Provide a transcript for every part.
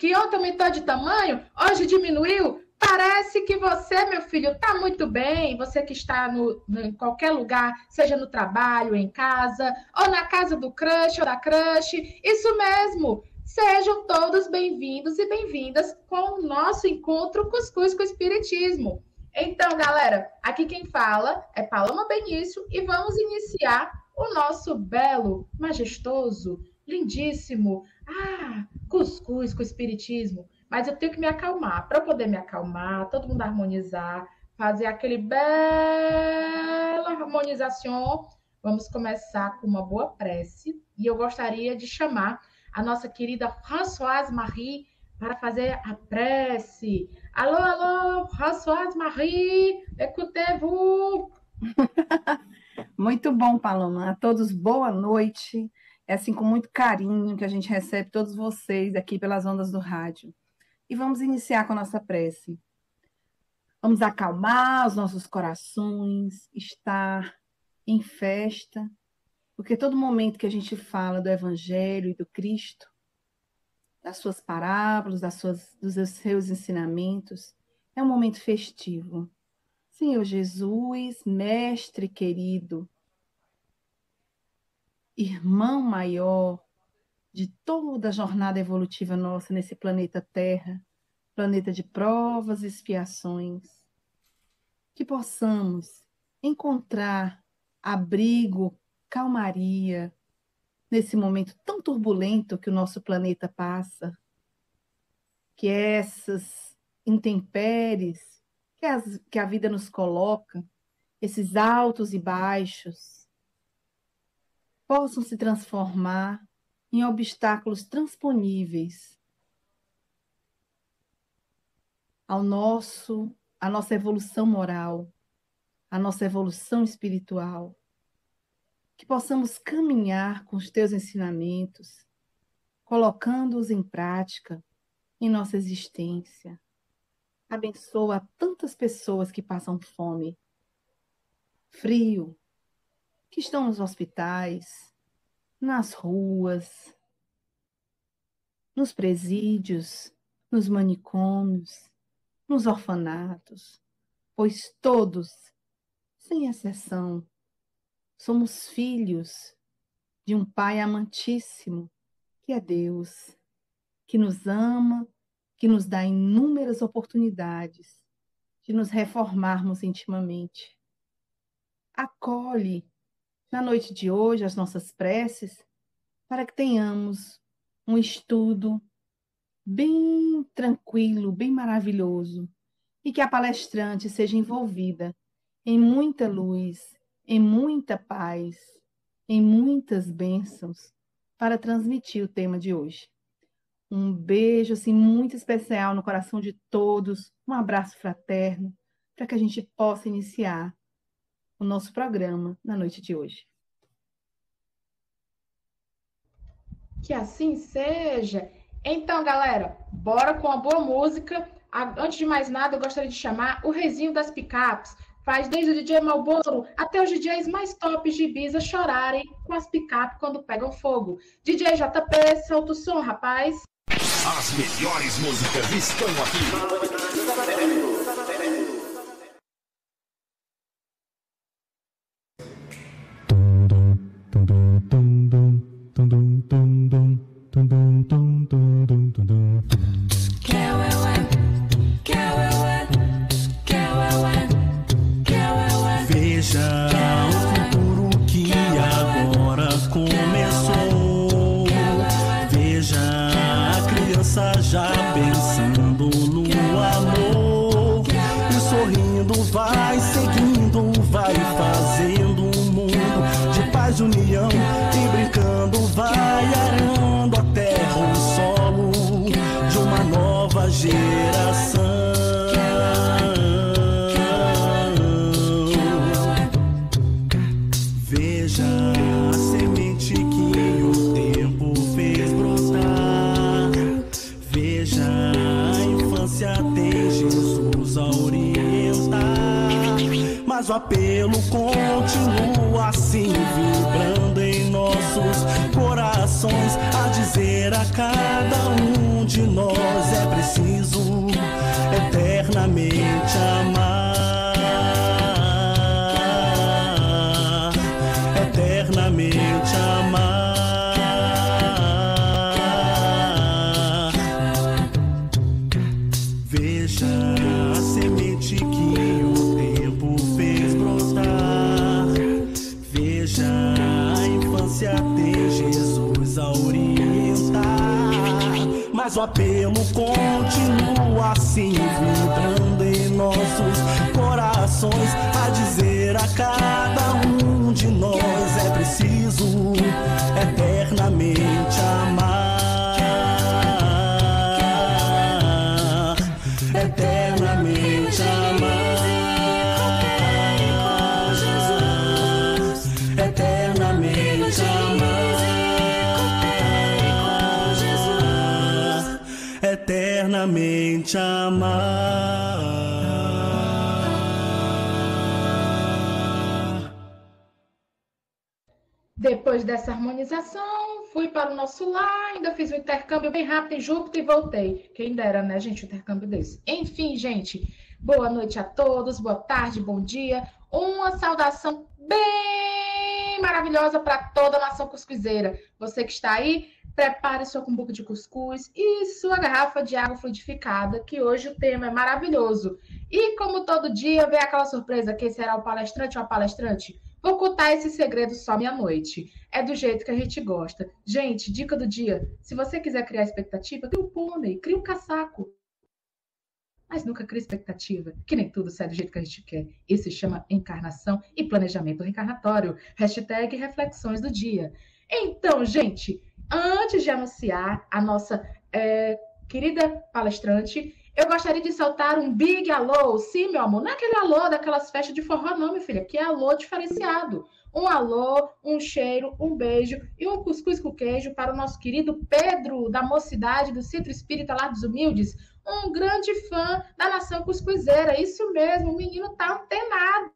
que ontem aumentou de tamanho, hoje diminuiu. Parece que você, meu filho, está muito bem. Você que está em qualquer lugar, seja no trabalho, em casa, ou na casa do crush ou da crush. Isso mesmo. Sejam todos bem-vindos e bem-vindas com o nosso encontro Cuscuz com o Espiritismo. Então, galera, aqui quem fala é Paloma Benício e vamos iniciar o nosso belo, majestoso, lindíssimo, Cuscuz com o Espiritismo. Mas eu tenho que me acalmar. Para eu poder me acalmar, todo mundo harmonizar, fazer aquele bela harmonização, vamos começar com uma boa prece. E eu gostaria de chamar a nossa querida Françoise Marie para fazer a prece. Alô, alô, Françoise Marie, écoutez-vous. Muito bom, Paloma. A todos, boa noite. É assim com muito carinho que a gente recebe todos vocês aqui pelas ondas do rádio. E vamos iniciar com a nossa prece. Vamos acalmar os nossos corações, estar em festa, porque todo momento que a gente fala do Evangelho e do Cristo, das suas parábolas, dos seus ensinamentos, é um momento festivo. Senhor Jesus, mestre querido, irmão maior de toda a jornada evolutiva nossa nesse planeta Terra, planeta de provas e expiações, que possamos encontrar abrigo, calmaria, nesse momento tão turbulento que o nosso planeta passa, que essas intempéries que a vida nos coloca, esses altos e baixos, possam se transformar em obstáculos transponíveis à nossa evolução moral, à nossa evolução espiritual. Que possamos caminhar com os teus ensinamentos, colocando-os em prática em nossa existência. Abençoa tantas pessoas que passam fome, frio, que estão nos hospitais, nas ruas, nos presídios, nos manicômios, nos orfanatos, pois todos, sem exceção, somos filhos de um Pai amantíssimo, que é Deus, que nos ama, que nos dá inúmeras oportunidades de nos reformarmos intimamente. Acolhe, na noite de hoje, as nossas preces, para que tenhamos um estudo bem tranquilo, bem maravilhoso, e que a palestrante seja envolvida em muita luz, em muita paz, em muitas bênçãos, para transmitir o tema de hoje. Um beijo assim, muito especial no coração de todos, um abraço fraterno, para que a gente possa iniciar o nosso programa na noite de hoje. Que assim seja. Então, galera, bora com uma boa música. Antes de mais nada, eu gostaria de chamar o Reizinho das Picapes. Faz desde o DJ Malboro até os DJs mais tops de Ibiza chorarem com as picapes quando pegam fogo. DJ JP, solta o som, rapaz. As melhores músicas estão aqui. Veja o futuro que agora começou. Veja a criança já pensando no amor e sorrindo, vai seguindo, vai fazendo um mundo de paz e união, e brincando vai arando a terra, o solo de uma nova geração. Veja a semente que o tempo fez brotar. Veja a infância tem Jesus a orientar. Mas mas o apelo continua assim, vibrando em nossos corações, a dizer a cada um de nós: é preciso eternamente amar, eternamente amar. Veja a semente que o tempo fez brotar. Veja a infância ter Jesus a orientar. Mas o apelo continua assim, vibrando em nossos corações, a dizer a cada um de nós: é preciso eternamente amar, eternamente amar, eternamente amar, eternamente amar. Depois dessa harmonização, fui para o nosso lar, ainda fiz um intercâmbio bem rápido em Júpiter e voltei. Quem dera, né, gente, um intercâmbio desse. Enfim, gente, boa noite a todos, boa tarde, bom dia. Uma saudação bem maravilhosa para toda a nação cuscuzeira. Você que está aí, prepare sua cumbuca de cuscuz e sua garrafa de água fluidificada, que hoje o tema é maravilhoso. E como todo dia, vem aquela surpresa: quem será o palestrante ou a palestrante? Vou contar esse segredo só meia-noite. É do jeito que a gente gosta. Gente, dica do dia: se você quiser criar expectativa, cria um pônei, cria um casaco. Mas nunca cria expectativa, que nem tudo sai do jeito que a gente quer. Isso se chama encarnação e planejamento reencarnatório. Hashtag reflexões do dia. Então, gente, antes de anunciar a nossa querida palestrante, eu gostaria de soltar um big alô. Sim, meu amor, não é aquele alô daquelas festas de forró, não, minha filha, que é alô diferenciado. Um alô, um cheiro, um beijo e um cuscuz com queijo para o nosso querido Pedro, da Mocidade, do Centro Espírita Lar dos Humildes, um grande fã da nação cuscuzeira. Isso mesmo, o menino tá antenado.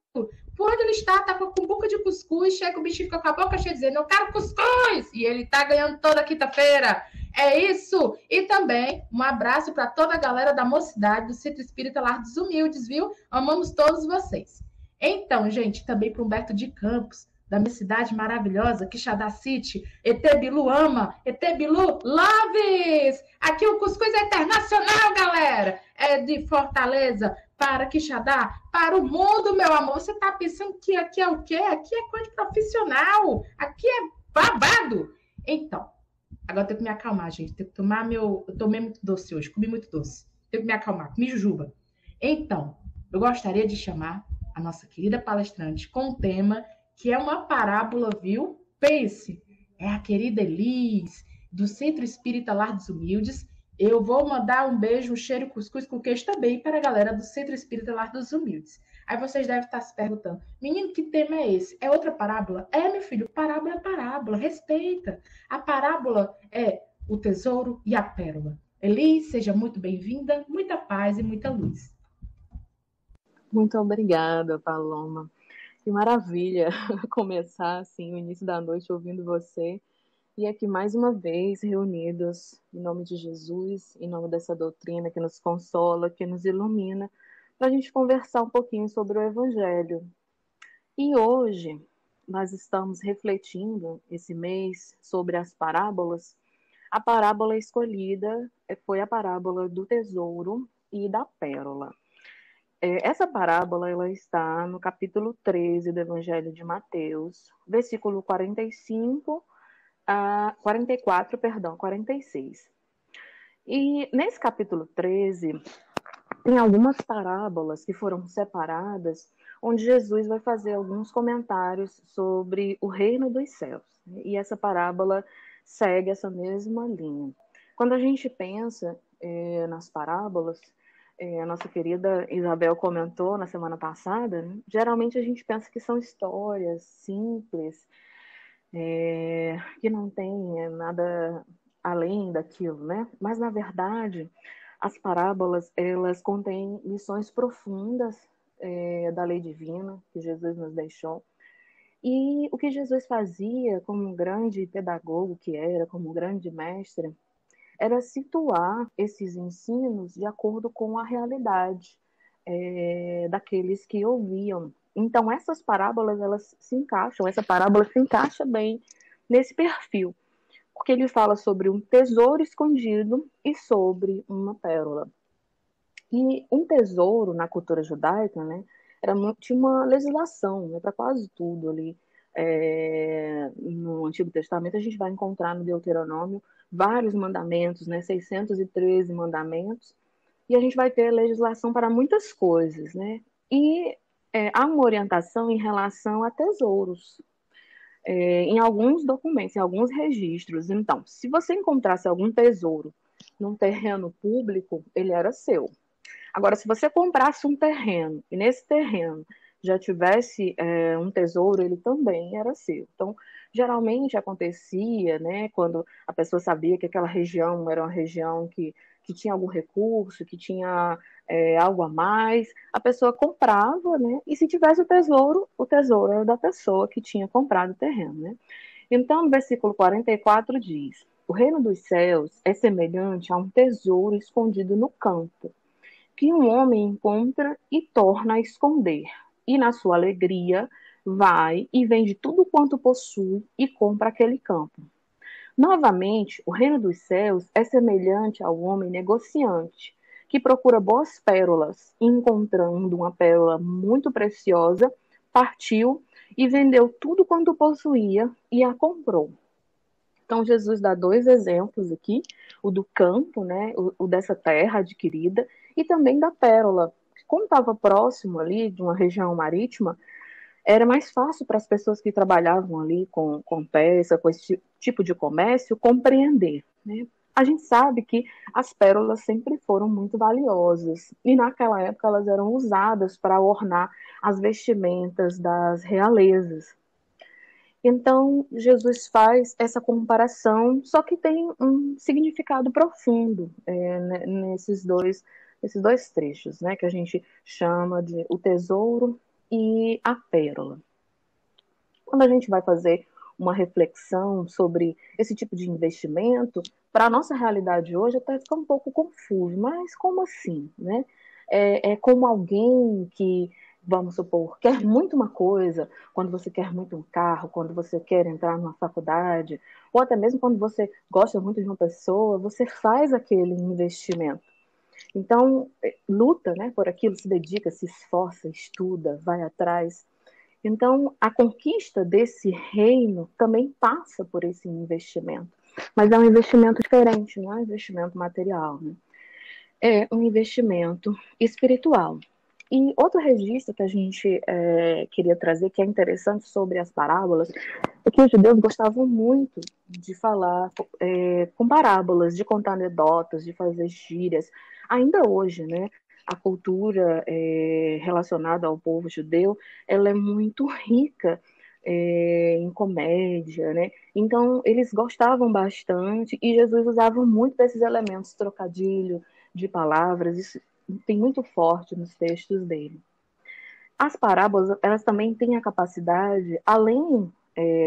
Por onde ele está, tá com a cumbuca de cuscuz, chega o bichinho fica com a boca cheia dizendo: eu quero cuscuz! E ele tá ganhando toda quinta-feira. É isso! E também um abraço para toda a galera da Mocidade, do Centro Espírita Lar dos Humildes, viu? Amamos todos vocês. Então, gente, também para Humberto de Campos, da minha cidade maravilhosa, Quixadá City. Etebilu ama, Etebilu loves! Aqui o cuscuz é internacional, galera! É de Fortaleza para Quixadá, para o mundo, meu amor. Você tá pensando que aqui é o quê? Aqui é coisa de profissional, aqui é babado. Então, agora eu tenho que me acalmar, gente. Tenho que tomar meu... Eu tomei muito doce hoje, comi muito doce. Tenho que me acalmar, comi jujuba. Então, eu gostaria de chamar a nossa querida palestrante com um tema que é uma parábola, viu? Pense, é a querida Elis, do Centro Espírita Lar dos Humildes. Eu vou mandar um beijo, um cheiro, cuscuz com queijo também para a galera do Centro Espírita Lar dos Humildes. Aí vocês devem estar se perguntando: menino, que tema é esse? É outra parábola? É, meu filho, parábola é parábola, respeita. A parábola é o tesouro e a pérola. Elis, seja muito bem-vinda, muita paz e muita luz. Muito obrigada, Paloma. Que maravilha começar assim o início da noite ouvindo você. E aqui mais uma vez reunidos em nome de Jesus, em nome dessa doutrina que nos consola, que nos ilumina, para a gente conversar um pouquinho sobre o Evangelho. E hoje nós estamos refletindo esse mês sobre as parábolas. A parábola escolhida foi a parábola do tesouro e da pérola. Essa parábola ela está no capítulo 13 do Evangelho de Mateus, versículo 45 a 46. E nesse capítulo 13, tem algumas parábolas que foram separadas, onde Jesus vai fazer alguns comentários sobre o reino dos céus. E essa parábola segue essa mesma linha. Quando a gente pensa nas parábolas, a nossa querida Isabel comentou na semana passada, né? Geralmente a gente pensa que são histórias simples, que não tem nada além daquilo, né? Mas, na verdade, as parábolas, elas contêm lições profundas da lei divina que Jesus nos deixou. E o que Jesus fazia como um grande pedagogo que era, como um grande mestre, era situar esses ensinos de acordo com a realidade daqueles que ouviam. Então, essas parábolas, elas se encaixam, essa parábola se encaixa bem nesse perfil, porque ele fala sobre um tesouro escondido e sobre uma pérola. E um tesouro, na cultura judaica, né, tinha uma legislação, né, para quase tudo ali. No Antigo Testamento, a gente vai encontrar no Deuteronômio vários mandamentos, né, 613 mandamentos, e a gente vai ter legislação para muitas coisas, né? E há uma orientação em relação a tesouros, em alguns documentos, em alguns registros. Então, se você encontrasse algum tesouro num terreno público, ele era seu. Agora, se você comprasse um terreno e nesse terreno já tivesse um tesouro, ele também era seu. Então, geralmente acontecia, né, quando a pessoa sabia que aquela região era uma região que tinha algum recurso, que tinha algo a mais, a pessoa comprava, né, e se tivesse o tesouro era da pessoa que tinha comprado o terreno, né? Então, no versículo 44 diz: o reino dos céus é semelhante a um tesouro escondido no campo, que um homem encontra e torna a esconder. E na sua alegria vai e vende tudo quanto possui e compra aquele campo. Novamente, o reino dos céus é semelhante ao homem negociante, que procura boas pérolas, e encontrando uma pérola muito preciosa, partiu e vendeu tudo quanto possuía e a comprou. Então, Jesus dá dois exemplos aqui, o do campo, né, o dessa terra adquirida, e também da pérola. Como estava próximo ali de uma região marítima, era mais fácil para as pessoas que trabalhavam ali com peça, com esse tipo de comércio, compreender, né? A gente sabe que as pérolas sempre foram muito valiosas, e naquela época elas eram usadas para ornar as vestimentas das realezas. Então, Jesus faz essa comparação, só que tem um significado profundo nesses dois trechos, né, que a gente chama de o tesouro e a pérola. Quando a gente vai fazer uma reflexão sobre esse tipo de investimento, para a nossa realidade hoje até fica um pouco confuso, mas como assim, né? É como alguém que, vamos supor, quer muito uma coisa, quando você quer muito um carro, quando você quer entrar numa faculdade, ou até mesmo quando você gosta muito de uma pessoa, você faz aquele investimento. Então, luta, né, por aquilo, se dedica, se esforça, estuda, vai atrás. Então, a conquista desse reino também passa por esse investimento. Mas é um investimento diferente, não é um investimento material, né? É um investimento espiritual. E outro registro que a gente queria trazer, que é interessante sobre as parábolas, é que os judeus gostavam muito de falar com parábolas, de contar anedotas, de fazer gírias. Ainda hoje, né, a cultura relacionada ao povo judeu, ela é muito rica em comédia, né? Então, eles gostavam bastante e Jesus usava muito desses elementos, trocadilho de palavras, isso tem muito forte nos textos dele. As parábolas, elas também têm a capacidade, além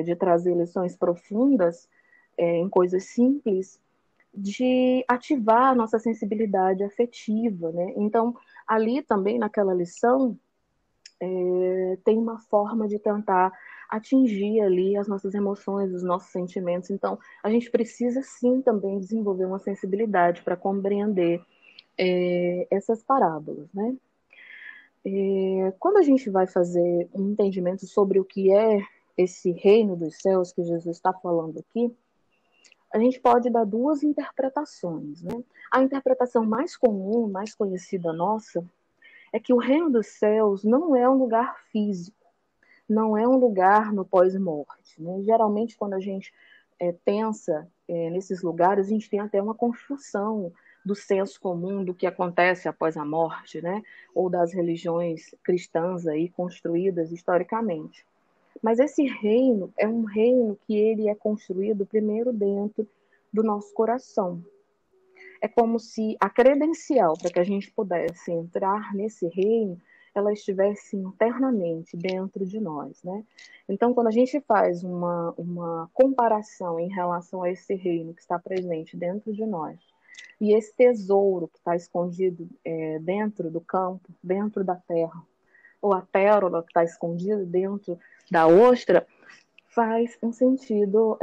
de trazer lições profundas em coisas simples, de ativar a nossa sensibilidade afetiva, né? Então, ali também, naquela lição, tem uma forma de tentar atingir ali as nossas emoções, os nossos sentimentos. Então, a gente precisa, sim, também desenvolver uma sensibilidade para compreender essas parábolas, né? Quando a gente vai fazer um entendimento sobre o que é esse reino dos céus que Jesus está falando aqui, a gente pode dar duas interpretações, né? A interpretação mais comum, mais conhecida nossa, é que o reino dos céus não é um lugar físico, não é um lugar no pós-morte, né? Geralmente, quando a gente pensa nesses lugares, a gente tem até uma construção do senso comum do que acontece após a morte, né? Ou das religiões cristãs aí construídas historicamente. Mas esse reino é um reino que ele é construído primeiro dentro do nosso coração. É como se a credencial para que a gente pudesse entrar nesse reino ela estivesse internamente dentro de nós, né? Então, quando a gente faz uma comparação em relação a esse reino que está presente dentro de nós, e esse tesouro que está escondido dentro do campo, dentro da terra, ou a pérola que está escondida dentro da ostra, faz um sentido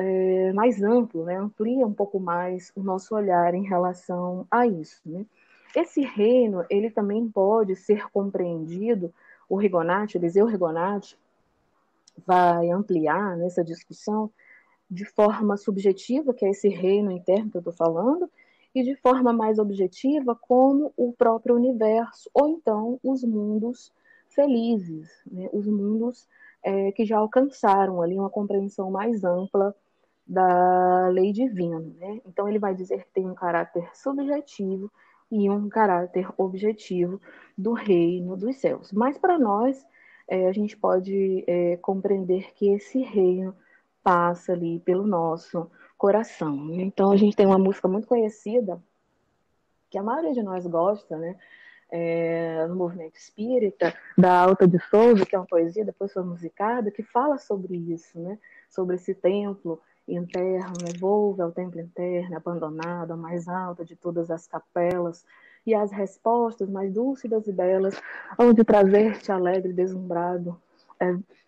mais amplo, né? Amplia um pouco mais o nosso olhar em relação a isso, né? Esse reino, ele também pode ser compreendido, Eliseu Rigonati vai ampliar nessa discussão de forma subjetiva, que é esse reino interno que eu estou falando, e de forma mais objetiva, como o próprio universo, ou então os mundos felizes, né? Os mundos que já alcançaram ali uma compreensão mais ampla da lei divina, né? Então ele vai dizer que tem um caráter subjetivo e um caráter objetivo do reino dos céus. Mas para nós, a gente pode compreender que esse reino passa ali pelo nosso coração. Então a gente tem uma música muito conhecida, que a maioria de nós gosta, né? No movimento espírita, da Alta de Souza, que é uma poesia, depois foi musicada, que fala sobre isso, né? Sobre esse templo interno, volve ao templo interno, abandonado, a mais alta de todas as capelas, e as respostas mais dúlcidas e belas, onde trazer-te alegre, deslumbrado,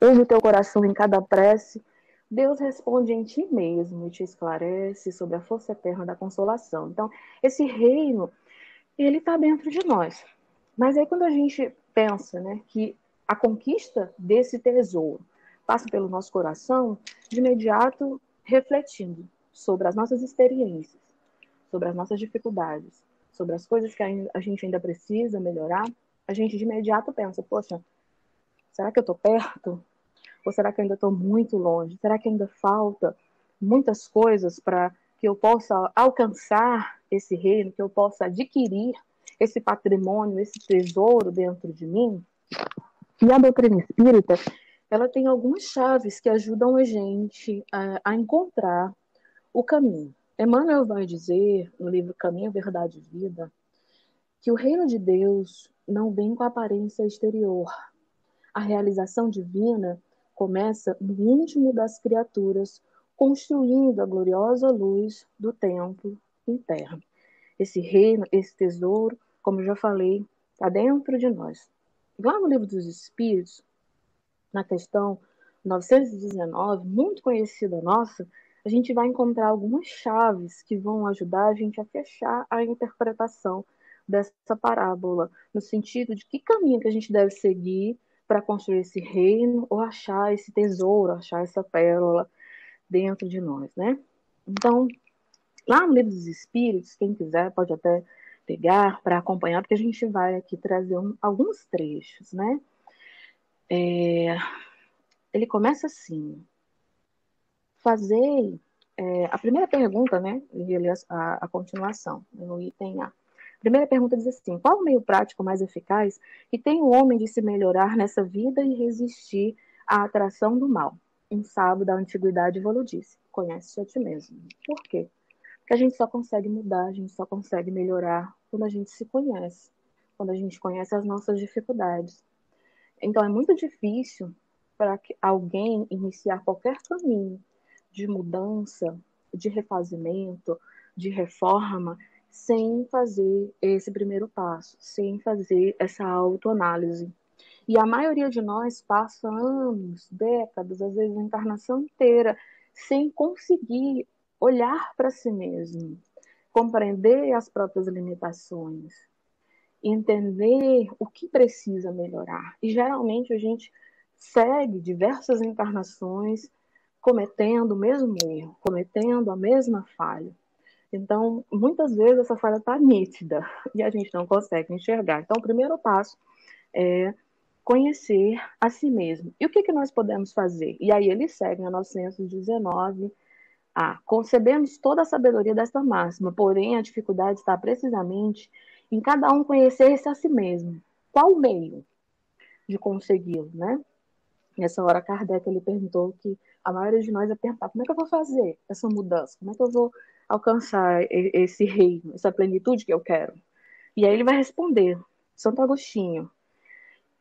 ouve o teu coração em cada prece, Deus responde em ti mesmo e te esclarece sobre a força eterna da consolação. Então, esse reino, ele está dentro de nós. Mas aí quando a gente pensa, né, que a conquista desse tesouro passa pelo nosso coração, de imediato refletindo sobre as nossas experiências, sobre as nossas dificuldades, sobre as coisas que a gente ainda precisa melhorar, a gente de imediato pensa, poxa, será que eu estou perto? Ou será que eu ainda estou muito longe? Será que ainda falta muitas coisas para que eu possa alcançar esse reino, que eu possa adquirir esse patrimônio, esse tesouro dentro de mim? E a doutrina espírita, ela tem algumas chaves que ajudam a gente a encontrar o caminho. Emmanuel vai dizer, no livro Caminho, Verdade e Vida, que o reino de Deus não vem com a aparência exterior. A realização divina começa no íntimo das criaturas, construindo a gloriosa luz do templo interno. Esse reino, esse tesouro, como eu já falei, está dentro de nós. Lá no Livro dos Espíritos, na questão 919, muito conhecida nossa, a gente vai encontrar algumas chaves que vão ajudar a gente a fechar a interpretação dessa parábola, no sentido de que caminho que a gente deve seguir para construir esse reino ou achar esse tesouro, achar essa pérola dentro de nós, né? Então, lá no Livro dos Espíritos, quem quiser pode até pegar para acompanhar, porque a gente vai aqui trazer alguns trechos, né? Ele começa assim: fazei. A primeira pergunta, né? Aliás, a continuação, no item A. A primeira pergunta diz assim: qual o meio prático mais eficaz que tem o homem de se melhorar nessa vida e resistir à atração do mal? Um sábio da antiguidade vos disse: conhece-te a ti mesmo. Por quê? Porque a gente só consegue mudar, a gente só consegue melhorar quando a gente se conhece, quando a gente conhece as nossas dificuldades. Então é muito difícil para alguém iniciar qualquer caminho de mudança, de refazimento, de reforma, sem fazer esse primeiro passo, sem fazer essa autoanálise. E a maioria de nós passa anos, décadas, às vezes a encarnação inteira, sem conseguir olhar para si mesmo, compreender as próprias limitações, entender o que precisa melhorar. E geralmente a gente segue diversas encarnações cometendo o mesmo erro, cometendo a mesma falha. Então, muitas vezes essa falha está nítida e a gente não consegue enxergar. Então, o primeiro passo é conhecer a si mesmo. E o que nós podemos fazer? E aí ele segue na 919. Concebemos toda a sabedoria desta máxima, porém a dificuldade está precisamente em cada um conhecer-se a si mesmo. Qual o meio de consegui-lo, né? Nessa hora, Kardec ele perguntou que a maioria de nós vai perguntar: como é que eu vou fazer essa mudança? Como é que eu vou alcançar esse reino, essa plenitude que eu quero? E aí ele vai responder, Santo Agostinho: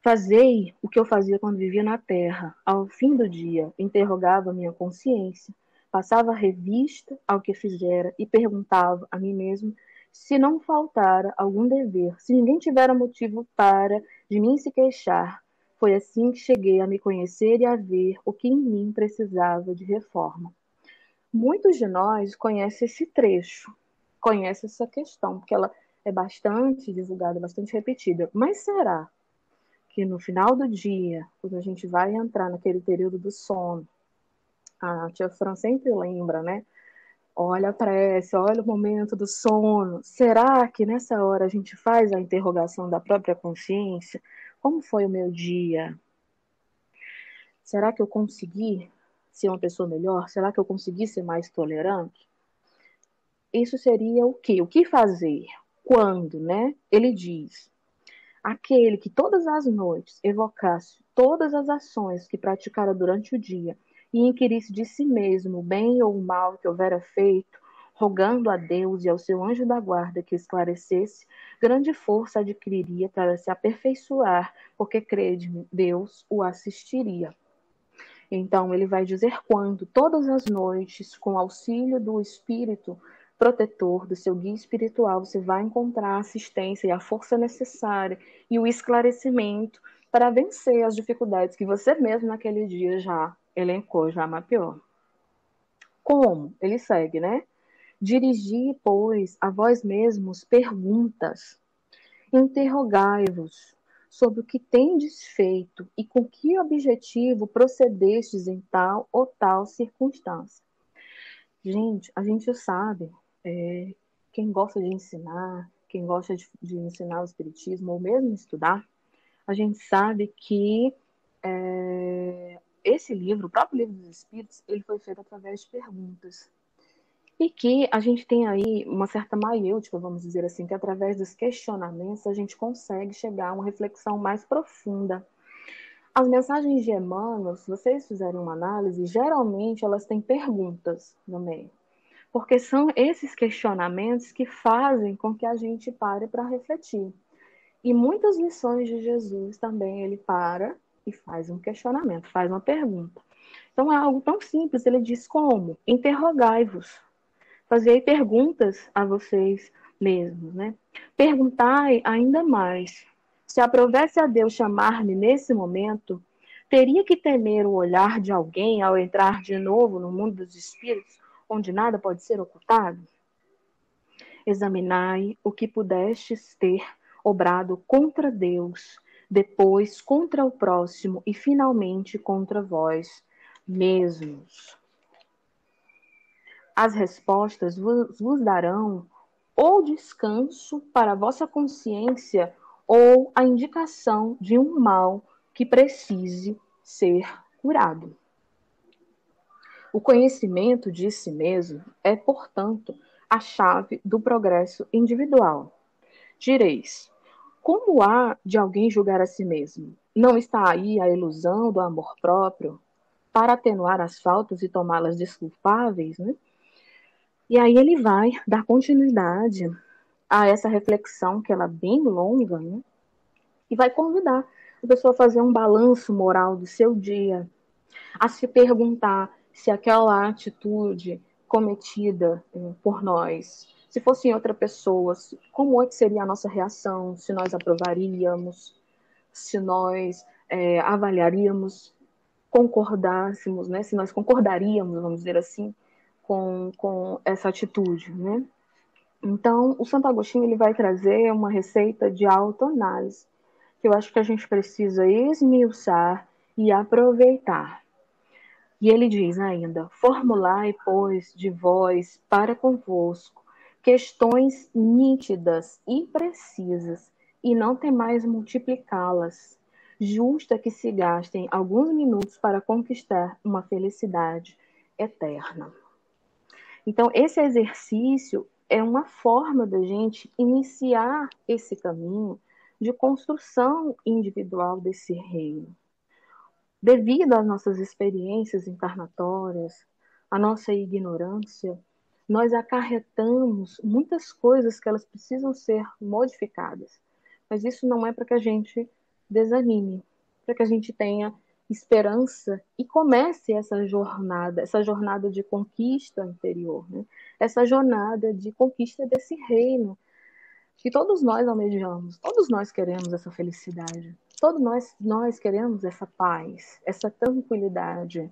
Fazei o que eu fazia quando vivia na terra. Ao fim do dia, interrogava minha consciência, passava revista ao que fizera e perguntava a mim mesmo se não faltara algum dever, se ninguém tivera motivo para de mim se queixar. Foi assim que cheguei a me conhecer e a ver o que em mim precisava de reforma. Muitos de nós conhecem esse trecho, conhecem essa questão, porque ela é bastante divulgada, bastante repetida. Mas será que no final do dia, quando a gente vai entrar naquele período do sono, a tia Fran sempre lembra, né? Olha a prece, olha o momento do sono. Será que nessa hora a gente faz a interrogação da própria consciência? Como foi o meu dia? Será que eu consegui ser uma pessoa melhor? Será que eu consegui ser mais tolerante? Isso seria o quê? O que fazer? Quando, né? Ele diz: aquele que todas as noites evocasse todas as ações que praticara durante o dia e inquirisse de si mesmo o bem ou o mal que houvera feito, rogando a Deus e ao seu anjo da guarda que esclarecesse, grande força adquiriria para se aperfeiçoar, porque, crede-me, Deus o assistiria. Então, ele vai dizer quando, todas as noites, com auxílio do Espírito protetor, do seu guia espiritual, você vai encontrar a assistência e a força necessária e o esclarecimento para vencer as dificuldades que você mesmo naquele dia já elencou, já mapeou. Como? Ele segue, né? Dirigi, pois, a vós mesmos perguntas. Interrogai-vos sobre o que tendes feito e com que objetivo procedestes em tal ou tal circunstância. Gente, a gente sabe, quem gosta de ensinar, quem gosta de ensinar o Espiritismo, ou mesmo estudar, a gente sabe que esse livro, o próprio Livro dos Espíritos, ele foi feito através de perguntas. E que a gente tem aí uma certa maiêutica, vamos dizer assim, que através dos questionamentos a gente consegue chegar a uma reflexão mais profunda. As mensagens de Emmanuel, se vocês fizerem uma análise, geralmente elas têm perguntas no meio. Porque são esses questionamentos que fazem com que a gente pare para refletir. E muitas lições de Jesus também ele para e faz um questionamento, faz uma pergunta. Então é algo tão simples, ele diz como? Interrogai-vos. Fazei perguntas a vocês mesmos, né? Perguntai ainda mais. Se aprovesse a Deus chamar-me nesse momento, teria que temer o olhar de alguém ao entrar de novo no mundo dos espíritos, onde nada pode ser ocultado? Examinai o que pudestes ter obrado contra Deus, depois contra o próximo e finalmente contra vós mesmos. As respostas vos darão ou descanso para a vossa consciência ou a indicação de um mal que precise ser curado. O conhecimento de si mesmo é, portanto, a chave do progresso individual. Direis, como há de alguém julgar a si mesmo? Não está aí a ilusão do amor próprio para atenuar as faltas e tomá-las desculpáveis, né? E aí ele vai dar continuidade a essa reflexão, que ela é bem longa, né? E vai convidar a pessoa a fazer um balanço moral do seu dia, a se perguntar se aquela atitude cometida por nós, se fosse em outra pessoa, como é que seria a nossa reação, se nós aprovaríamos, se nós avaliaríamos, concordássemos, né? Se nós concordaríamos, vamos dizer assim, com essa atitude, né? Então, o Santo Agostinho ele vai trazer uma receita de autoanálise, que eu acho que a gente precisa esmiuçar e aproveitar. E ele diz ainda, formulai, pois, de vós para convosco, questões nítidas e precisas, e não temais multiplicá-las. Justa que se gastem alguns minutos para conquistar uma felicidade eterna. Então, esse exercício é uma forma da gente iniciar esse caminho de construção individual desse reino. Devido às nossas experiências encarnatórias, à nossa ignorância, nós acarretamos muitas coisas que elas precisam ser modificadas. Mas isso não é para que a gente desanime, para que a gente tenha esperança e comece essa jornada de conquista interior, né? Essa jornada de conquista desse reino que todos nós almejamos, todos nós queremos essa felicidade, todos nós queremos essa paz, essa tranquilidade.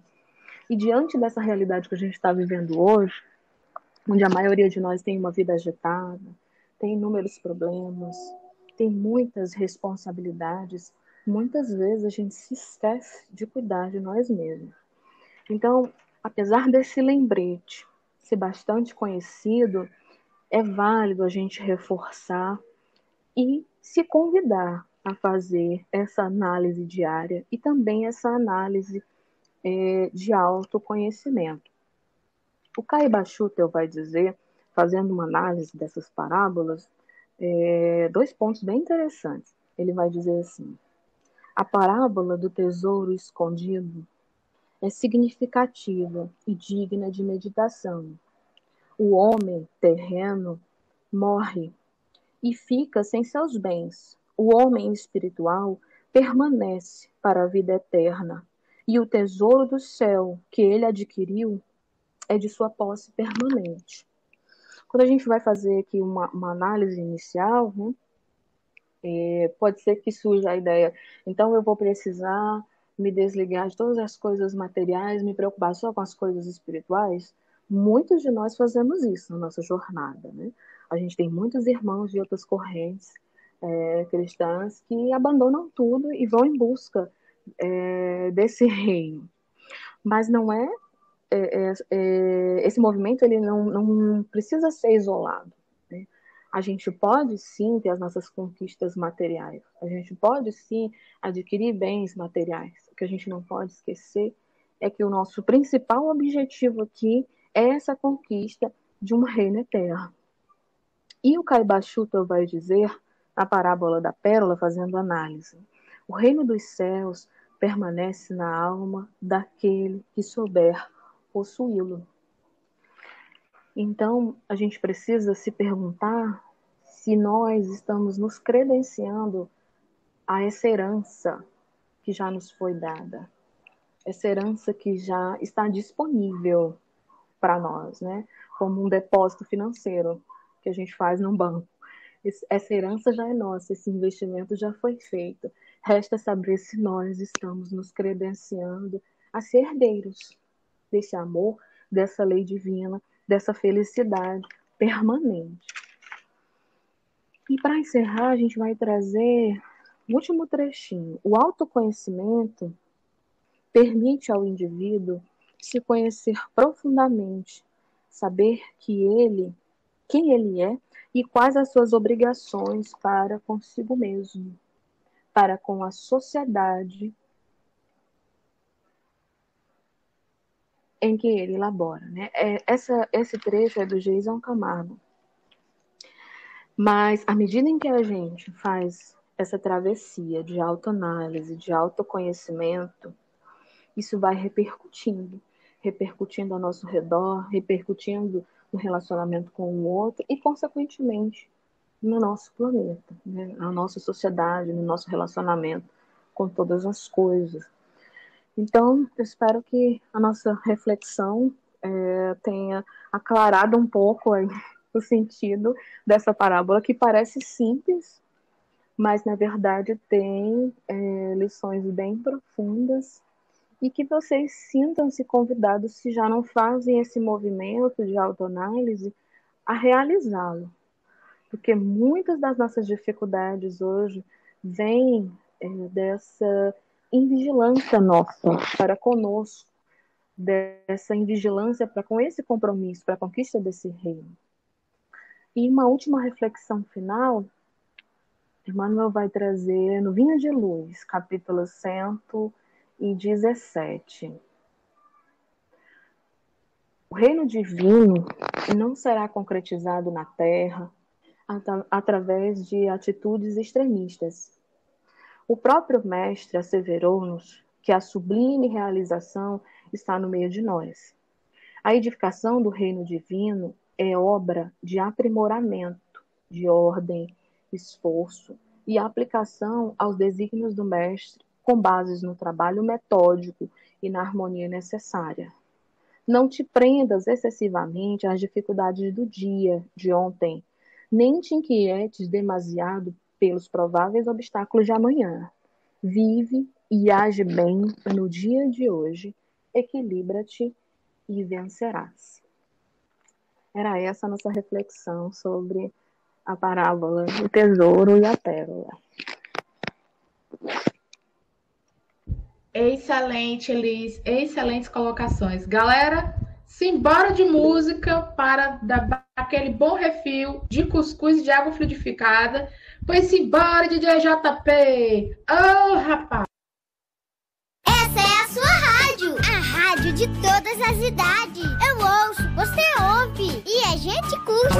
E diante dessa realidade que a gente está vivendo hoje, onde a maioria de nós tem uma vida agitada, tem inúmeros problemas, tem muitas responsabilidades, muitas vezes a gente se esquece de cuidar de nós mesmos. Então, apesar desse lembrete ser bastante conhecido, é válido a gente reforçar e se convidar a fazer essa análise diária e também essa análise de autoconhecimento. O Caiba Schutel vai dizer, fazendo uma análise dessas parábolas, 2 pontos bem interessantes. Ele vai dizer assim: a parábola do tesouro escondido é significativa e digna de meditação. O homem terreno morre e fica sem seus bens. O homem espiritual permanece para a vida eterna, e o tesouro do céu que ele adquiriu é de sua posse permanente. Quando a gente vai fazer aqui uma análise inicial, né, pode ser que surja a ideia, então eu vou precisar me desligar de todas as coisas materiais, me preocupar só com as coisas espirituais. Muitos de nós fazemos isso na nossa jornada, né? A gente tem muitos irmãos de outras correntes cristãs que abandonam tudo e vão em busca desse reino. Mas não esse movimento ele não precisa ser isolado, né? A gente pode sim ter as nossas conquistas materiais, a gente pode sim adquirir bens materiais. O que a gente não pode esquecer é que o nosso principal objetivo aqui é essa conquista de um reino eterno. E o Caiba Schutel vai dizer, na parábola da pérola, fazendo análise: o reino dos céus permanece na alma daquele que souber possuí-lo. Então, a gente precisa se perguntar se nós estamos nos credenciando a essa herança que já nos foi dada, essa herança que já está disponível para nós, né? Como um depósito financeiro que a gente faz num banco. Essa herança já é nossa, esse investimento já foi feito. Resta saber se nós estamos nos credenciando a ser herdeiros desse amor, dessa lei divina, dessa felicidade permanente. E para encerrar, a gente vai trazer o último trechinho. O autoconhecimento permite ao indivíduo se conhecer profundamente, saber quem ele é e quais as suas obrigações para consigo mesmo, para com a sociedade em que ele labora, né? Esse trecho é do Jason Camargo. Mas à medida em que a gente faz essa travessia de autoanálise, de autoconhecimento, isso vai repercutindo ao nosso redor, repercutindo no relacionamento com o outro e, consequentemente, no nosso planeta, né? Na nossa sociedade, no nosso relacionamento com todas as coisas. Então, eu espero que a nossa reflexão tenha aclarado um pouco aí o sentido dessa parábola, que parece simples, mas, na verdade, tem lições bem profundas, e que vocês sintam-se convidados, se já não fazem esse movimento de autoanálise, a realizá-lo. Porque muitas das nossas dificuldades hoje vêm dessa invigilância nossa para conosco, dessa invigilância para com esse compromisso, para a conquista desse reino. E uma última reflexão final, Emmanuel vai trazer no Vinha de Luz, capítulo 117. O reino divino não será concretizado na Terra através de atitudes extremistas. O próprio Mestre asseverou-nos que a sublime realização está no meio de nós. A edificação do reino divino é obra de aprimoramento, de ordem, esforço, e a aplicação aos desígnios do mestre com bases no trabalho metódico e na harmonia necessária. Não te prendas excessivamente às dificuldades do dia, de ontem, nem te inquietes demasiado pelos prováveis obstáculos de amanhã. Vive e age bem no dia de hoje, equilibra-te e vencerás. Era essa a nossa reflexão sobre a parábola do tesouro e a pérola. Excelente, Elis. Excelentes colocações. Galera, simbora de música para dar aquele bom refil de cuscuz e de água fluidificada. Pois simbora, DJ JP. Oh, rapaz. Essa é a sua rádio. A rádio de todas as idades. Eu ouço, você ouve. E a gente curte.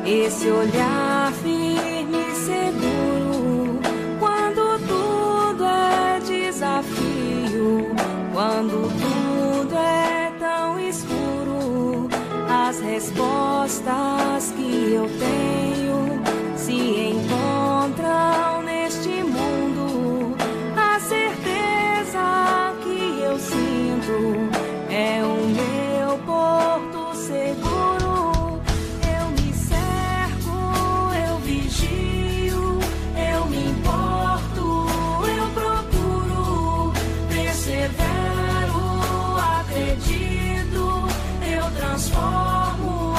Esse olhar firme e seguro, quando tudo é desafio, quando tudo é tão escuro, as respostas que eu tenho se encontram neste mundo. A certeza que eu sinto é o meu porto seguro. Transformo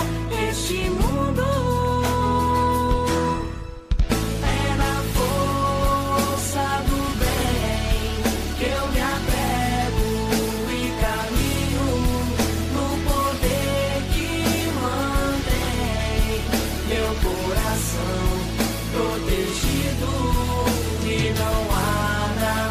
este mundo. É na força do bem que eu me apego e caminho no poder que mantém meu coração protegido e não há nada.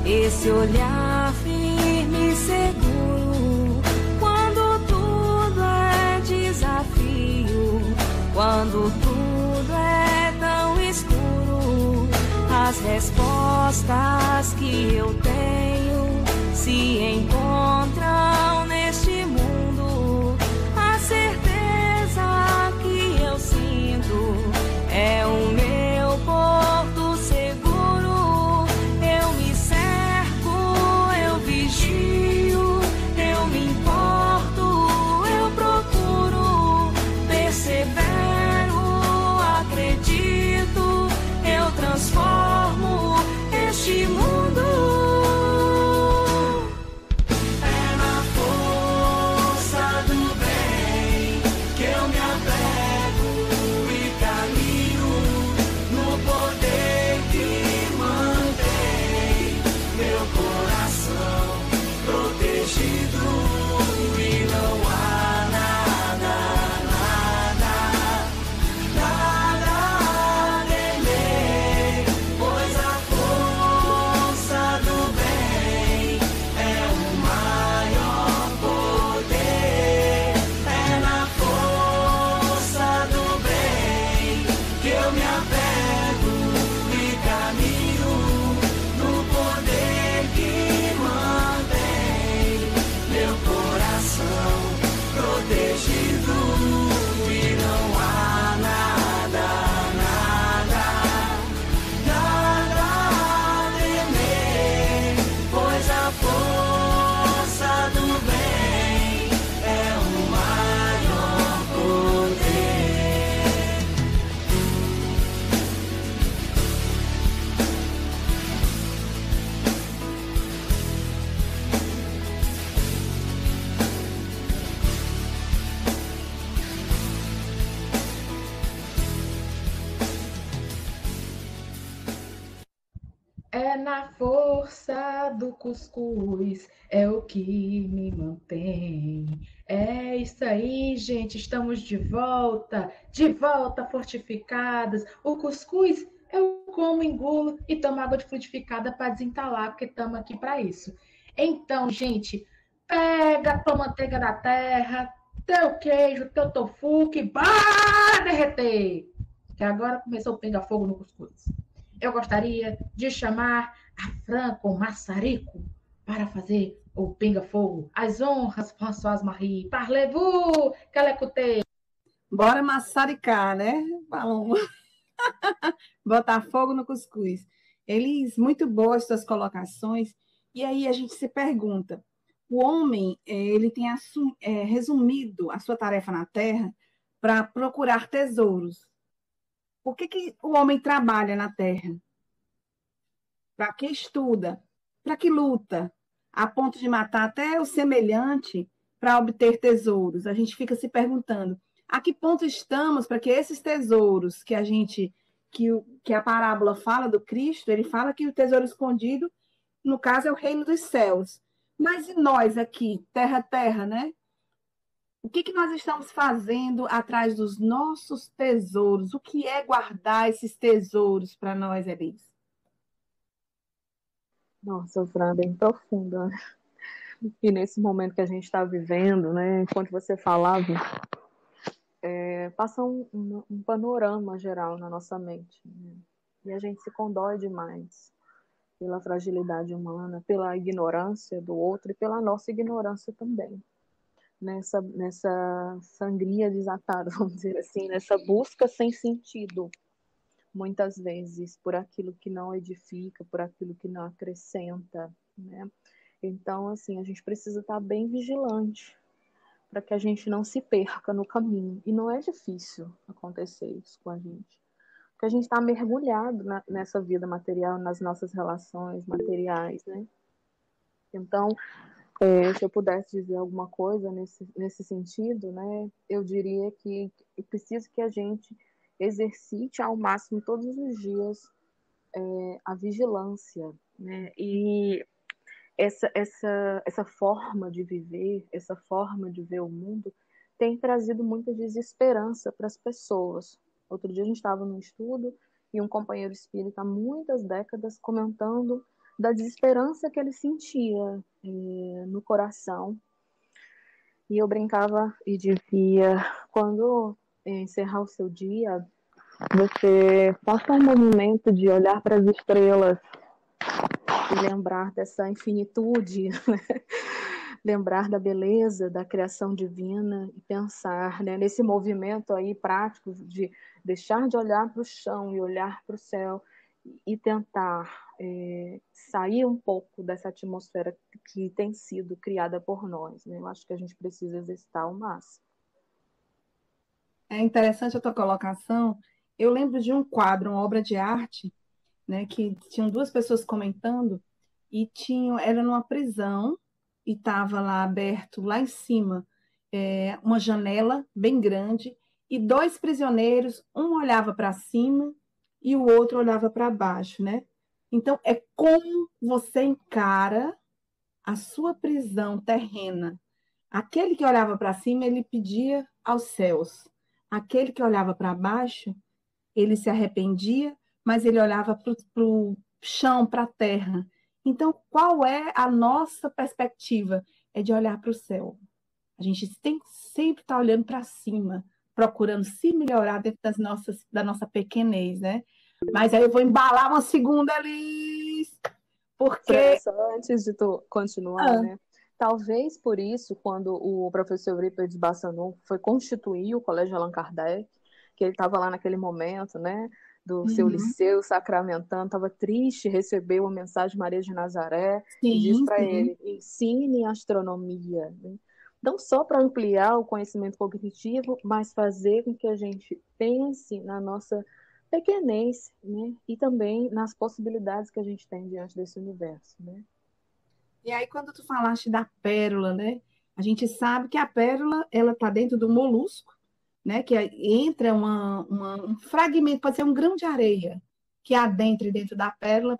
Esse olhar firme e seguro, quando tudo é desafio, quando tudo é tão escuro, as respostas que eu tenho se encontram neste mundo. A certeza que eu sinto é o meu porto seguro. Eu me importo, eu procuro, persevero, acredito, eu transformo este mundo. É na força do cuscuz, é o que me mantém. É isso aí, gente. Estamos de volta fortificadas. O cuscuz eu como, engulo e tomo água de frutificada para desentalar, porque estamos aqui para isso. Então, gente, pega a tua manteiga da terra, teu queijo, teu tofu, que vai derreter. Que agora começou o pinga-fogo no cuscuz. Eu gostaria de chamar a Fran com maçarico para fazer o pinga-fogo. As honras, Françoise Marie. Parlez-vous, Calecutê. Bora maçaricar, né, Paloma? Botar fogo no cuscuz. Elis, muito boas suas colocações. E aí a gente se pergunta, o homem, ele tem resumido a sua tarefa na Terra para procurar tesouros. Por que o homem trabalha na Terra? Para que estuda? Para que luta? A ponto de matar até o semelhante para obter tesouros. A gente fica se perguntando, a que ponto estamos para que esses tesouros que a parábola fala do Cristo, ele fala que o tesouro escondido, no caso, é o reino dos céus. Mas e nós aqui, terra, né? O que nós estamos fazendo atrás dos nossos tesouros? O que é guardar esses tesouros para nós, Elis? Nossa, Fran, bem profunda. E nesse momento que a gente está vivendo, né? Enquanto você falava, passa um panorama geral na nossa mente, né? E a gente se condói demais pela fragilidade humana, pela ignorância do outro e pela nossa ignorância também. Nessa sangria desatada, vamos dizer assim, nessa busca sem sentido, muitas vezes, por aquilo que não edifica, por aquilo que não acrescenta, né? Então, assim, a gente precisa estar bem vigilante para que a gente não se perca no caminho. E não é difícil acontecer isso com a gente, porque a gente está mergulhado nessa vida material, nas nossas relações materiais, né? Então, se eu pudesse dizer alguma coisa nesse sentido, né, eu diria que eu preciso que a gente exercite ao máximo todos os dias a vigilância, né? E essa forma de viver, essa forma de ver o mundo tem trazido muita desesperança para as pessoas. Outro dia a gente estava num estudo e um companheiro espírita há muitas décadas comentando da desesperança que ele sentia no coração. E eu brincava e dizia, quando encerrar o seu dia, você faça um momento de olhar para as estrelas e lembrar dessa infinitude, né? Lembrar da beleza da criação divina e pensar, né, nesse movimento aí prático de deixar de olhar para o chão e olhar para o céu e tentar sair um pouco dessa atmosfera que tem sido criada por nós, né? Eu acho que a gente precisa exercitar ao máximo. É interessante a tua colocação. Eu lembro de um quadro, uma obra de arte, né, que tinham duas pessoas comentando e era numa prisão e estava lá aberto, lá em cima, uma janela bem grande e dois prisioneiros, um olhava para cima e o outro olhava para baixo, né? Então, é como você encara a sua prisão terrena. Aquele que olhava para cima, ele pedia aos céus. Aquele que olhava para baixo, ele se arrependia, mas ele olhava para o chão, para a terra. Então, qual é a nossa perspectiva? É de olhar para o céu. A gente tem que sempre estar olhando para cima, procurando se melhorar dentro da nossa pequenez, né? Mas aí eu vou embalar uma segunda, Liz, porque... Antes de tu continuar, né? Talvez por isso, quando o professor Euripides Bassanum foi constituir o Colégio Allan Kardec, que ele estava lá naquele momento, né, do seu liceu sacramentando, estava triste, recebeu a mensagem de Maria de Nazaré, e disse para ele, ensine astronomia, né? Não só para ampliar o conhecimento cognitivo, mas fazer com que a gente pense na nossa pequenez, né? E também nas possibilidades que a gente tem diante desse universo, né? E aí, quando tu falaste da pérola, né? A gente sabe que a pérola, ela está dentro do molusco, né? Que entra um fragmento, pode ser um grão de areia, que adentre dentro da pérola,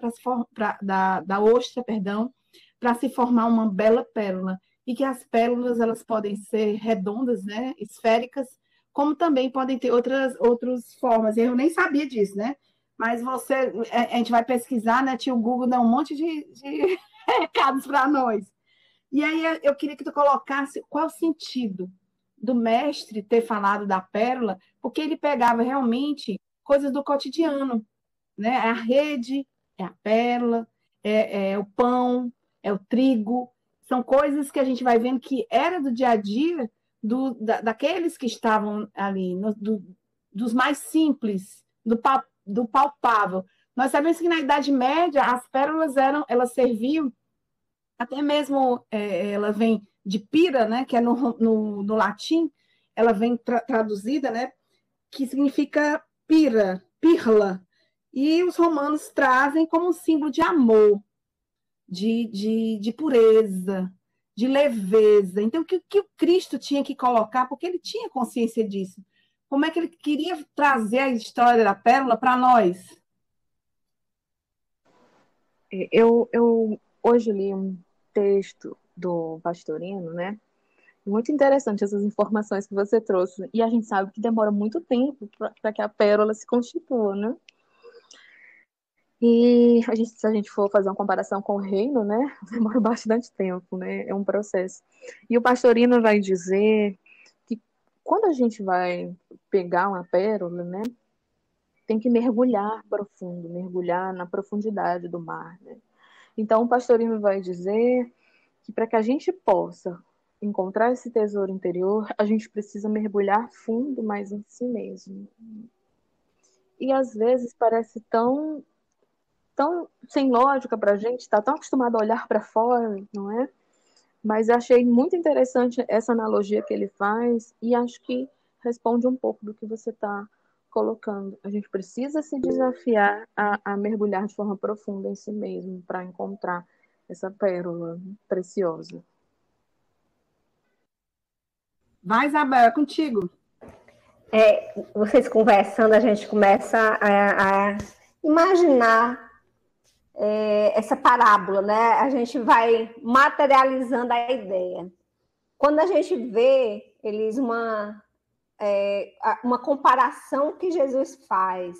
da ostra, perdão, para se formar uma bela pérola. E que as pérolas elas podem ser redondas, né, esféricas, como também podem ter outras formas. Eu nem sabia disso, né? Mas a gente vai pesquisar, né? Tio Google dá um monte de recados para nós. E aí eu queria que tu colocasse qual é o sentido do mestre ter falado da pérola, porque ele pegava realmente coisas do cotidiano, né? A rede, é a pérola, é o pão, é o trigo, são coisas que a gente vai vendo que era do dia a dia daqueles que estavam ali, dos mais simples, do palpável. Nós sabemos que na Idade Média as pérolas elas serviam, até mesmo ela vem de pira, né, que é no latim, ela vem traduzida, né, que significa pirla, e os romanos trazem como um símbolo de amor, de pureza, de leveza. Então, o que o Cristo tinha que colocar, porque ele tinha consciência disso. Como é que ele queria trazer a história da pérola para nós? Eu hoje li um texto do Pastorino, né? Muito interessante essas informações que você trouxe. E a gente sabe que demora muito tempo para que a pérola se constitua, né? E se a gente for fazer uma comparação com o reino, né? Demora bastante tempo, né? É um processo. E o Pastorino vai dizer que quando a gente vai pegar uma pérola, né? Tem que mergulhar profundo, mergulhar na profundidade do mar, né? Então, o Pastorino vai dizer que para que a gente possa encontrar esse tesouro interior, a gente precisa mergulhar fundo, mas em si mesmo. E às vezes parece tão sem lógica para a gente, está tão acostumado a olhar para fora, não é? Mas eu achei muito interessante essa analogia que ele faz e acho que responde um pouco do que você está colocando. A gente precisa se desafiar a mergulhar de forma profunda em si mesmo para encontrar essa pérola preciosa. Vai, Isabel, é contigo. Vocês conversando, a gente começa a imaginar essa parábola, né? A gente vai materializando a ideia. Quando a gente vê, Elis, uma comparação que Jesus faz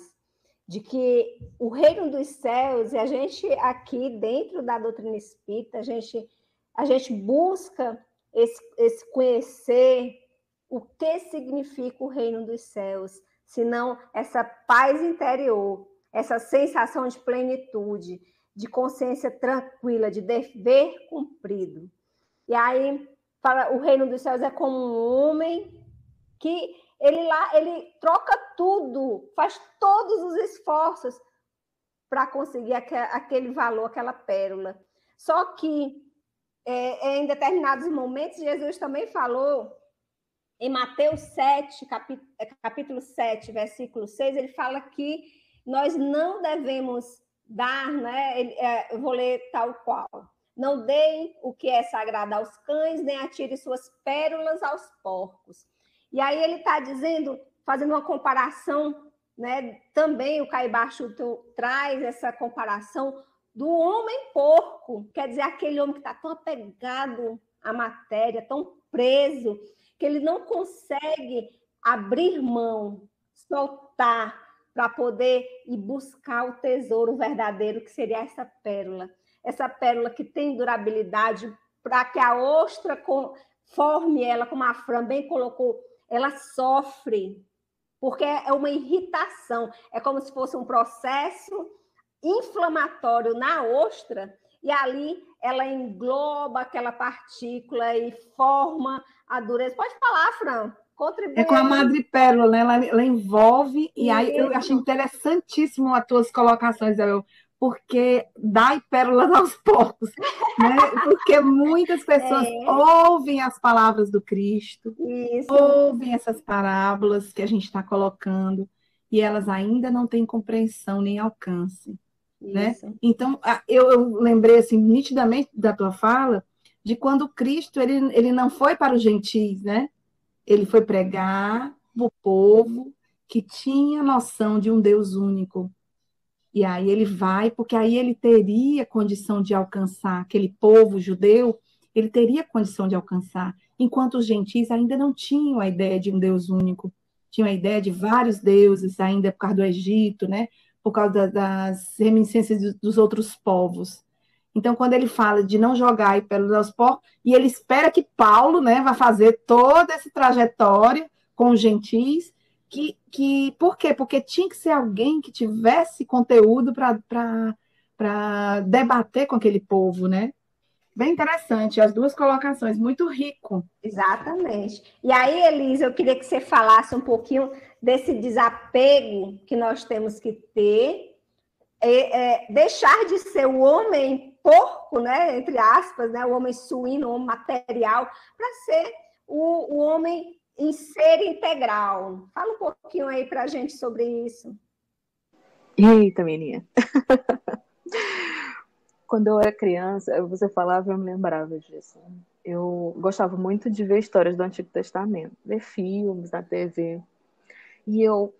de que o reino dos céus, e a gente aqui dentro da doutrina espírita, a gente busca esse conhecer o que significa o reino dos céus, senão essa paz interior, essa sensação de plenitude, de consciência tranquila, de dever cumprido. E aí, o reino dos céus é como um homem que ele troca tudo, faz todos os esforços para conseguir aquele valor, aquela pérola. Só que em determinados momentos, Jesus também falou, em Mateus 7, capítulo 7, versículo 6, ele fala que nós não devemos dar, né? Eu vou ler tal qual. Não deem o que é sagrado aos cães, nem atire suas pérolas aos porcos. E aí ele está dizendo, fazendo uma comparação, né? Também o Caibar Chuto traz essa comparação do homem porco, quer dizer, aquele homem que está tão apegado à matéria, tão preso, que ele não consegue abrir mão, soltar, para poder ir buscar o tesouro verdadeiro, que seria essa pérola que tem durabilidade, para que a ostra forme ela, como a Fran bem colocou, ela sofre, porque é uma irritação, é como se fosse um processo inflamatório na ostra, e ali ela engloba aquela partícula e forma a dureza. Pode falar, Fran. Contribui. É com a madrepérola, né? Ela envolve, e aí eu achei interessantíssimo as tuas colocações, Isabel, porque dá pérolas aos porcos, né? Porque muitas pessoas ouvem as palavras do Cristo, ouvem essas parábolas que a gente está colocando, e elas ainda não têm compreensão nem alcance, né? Então, eu lembrei assim, nitidamente da tua fala, de quando Cristo ele não foi para os gentis, né? Ele foi pregar para o povo que tinha noção de um Deus único. E aí ele vai, porque aí ele teria condição de alcançar aquele povo judeu, ele teria condição de alcançar, enquanto os gentios ainda não tinham a ideia de um Deus único, tinham a ideia de vários deuses, ainda por causa do Egito, né? Por causa das reminiscências dos outros povos. Então, quando ele fala de não jogar pérolas aos porcos, e ele espera que Paulo, né, vai fazer toda essa trajetória com os gentios, por quê? Porque tinha que ser alguém que tivesse conteúdo para debater com aquele povo, né? Bem interessante, as duas colocações, muito rico. Exatamente. E aí, Elisa, eu queria que você falasse um pouquinho desse desapego que nós temos que ter, deixar de ser o homem porco, né, entre aspas, né, o homem suíno, o homem material, para ser o homem em ser integral. Fala um pouquinho aí para a gente sobre isso. Eita, menina. Quando eu era criança, você falava, eu me lembrava disso. Eu gostava muito de ver histórias do Antigo Testamento, ver filmes na TV. E eu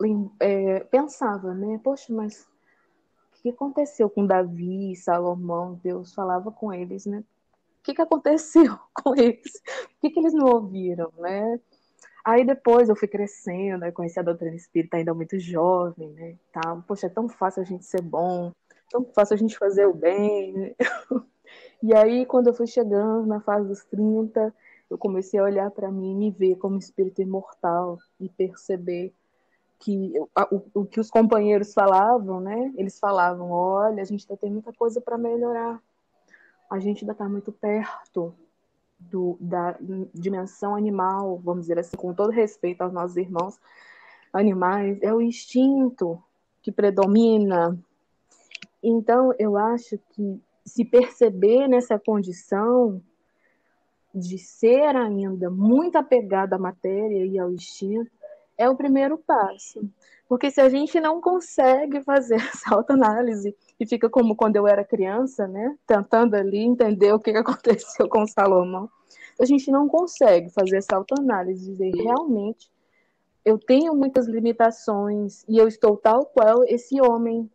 pensava, né? Poxa, mas o que aconteceu com Davi e Salomão? Deus falava com eles, né? O que aconteceu com eles? Por que eles não ouviram, né? Aí depois eu fui crescendo, aí conheci a doutrina espírita ainda muito jovem, né? Tá? Poxa, é tão fácil a gente ser bom, tão fácil a gente fazer o bem, né? E aí, quando eu fui chegando na fase dos 30, eu comecei a olhar para mim e me ver como espírito imortal e perceber que o que os companheiros falavam, né? Eles falavam, olha, a gente ainda tem muita coisa para melhorar, a gente ainda está muito perto da dimensão animal, vamos dizer assim, com todo respeito aos nossos irmãos animais, é o instinto que predomina. Então, eu acho que se perceber nessa condição de ser ainda muito apegado à matéria e ao instinto, é o primeiro passo. Porque se a gente não consegue fazer essa autoanálise e fica como quando eu era criança, né, tentando ali entender o que aconteceu com Salomão, a gente não consegue fazer essa autoanálise, dizer realmente eu tenho muitas limitações e eu estou tal qual esse homem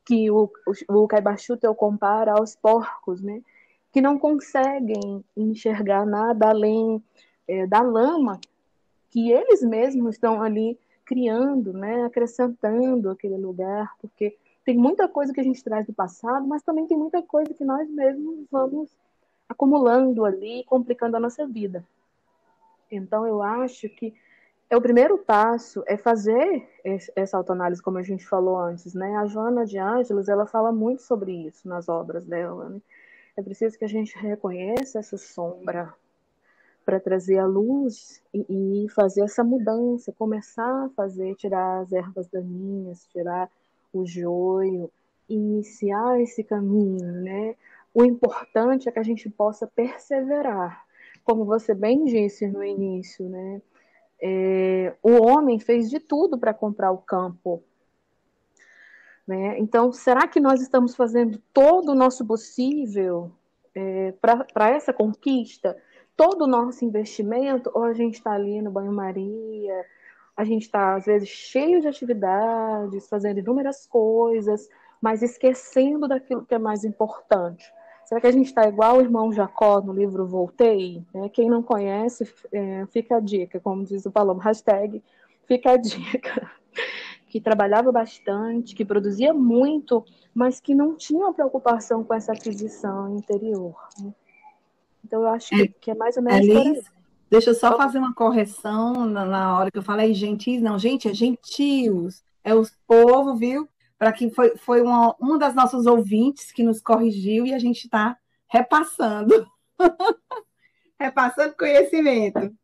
que o Caibachuta eu comparo aos porcos, né, que não conseguem enxergar nada além da lama que eles mesmos estão ali criando, né, acrescentando aquele lugar, porque tem muita coisa que a gente traz do passado, mas também tem muita coisa que nós mesmos vamos acumulando ali, complicando a nossa vida. Então, eu acho que o primeiro passo é fazer essa autoanálise, como a gente falou antes, né? A Joana de Ângeles, ela fala muito sobre isso nas obras dela, né? É preciso que a gente reconheça essa sombra para trazer a luz e fazer essa mudança, começar a fazer, tirar as ervas daninhas, tirar o joio, iniciar esse caminho, né? O importante é que a gente possa perseverar. Como você bem disse no início, né? O homem fez de tudo para comprar o campo, né? Então, será que nós estamos fazendo todo o nosso possível para essa conquista? Todo o nosso investimento, ou a gente está ali no banho-maria, a gente está, às vezes, cheio de atividades, fazendo inúmeras coisas, mas esquecendo daquilo que é mais importante. Será que a gente está igual o irmão Jacó no livro Voltei? Quem não conhece, fica a dica, como diz o Paloma, hashtag fica a dica. Que trabalhava bastante, que produzia muito, mas que não tinha uma preocupação com essa aquisição interior, né? Então, eu acho que é mais ou menos por aí. Deixa eu só fazer uma correção na hora que eu falei gentis. Não, gente, é gentios. É os povos, viu? Para que foi uma das nossas ouvintes que nos corrigiu e a gente está repassando. Repassando conhecimento.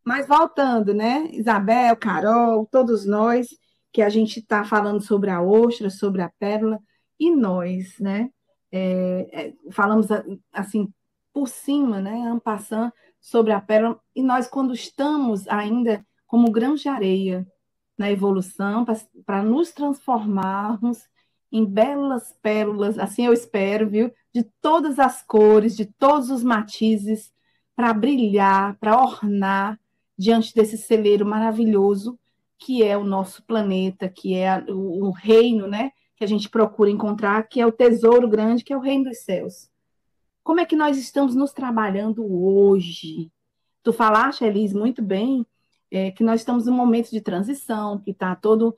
Mas voltando, né? Isabel, Carol, todos nós, que a gente está falando sobre a ostra, sobre a pérola, e nós, né? Falamos assim por cima, né, en passant, sobre a pérola, e nós, quando estamos ainda como grãos de areia na evolução, para nos transformarmos em belas pérolas, assim eu espero, viu, de todas as cores, de todos os matizes, para brilhar, para ornar diante desse celeiro maravilhoso que é o nosso planeta, que é o reino, né, que a gente procura encontrar, que é o tesouro grande, que é o reino dos céus. Como é que nós estamos nos trabalhando hoje? Tu falaste, Elis, muito bem, que nós estamos num momento de transição, que está o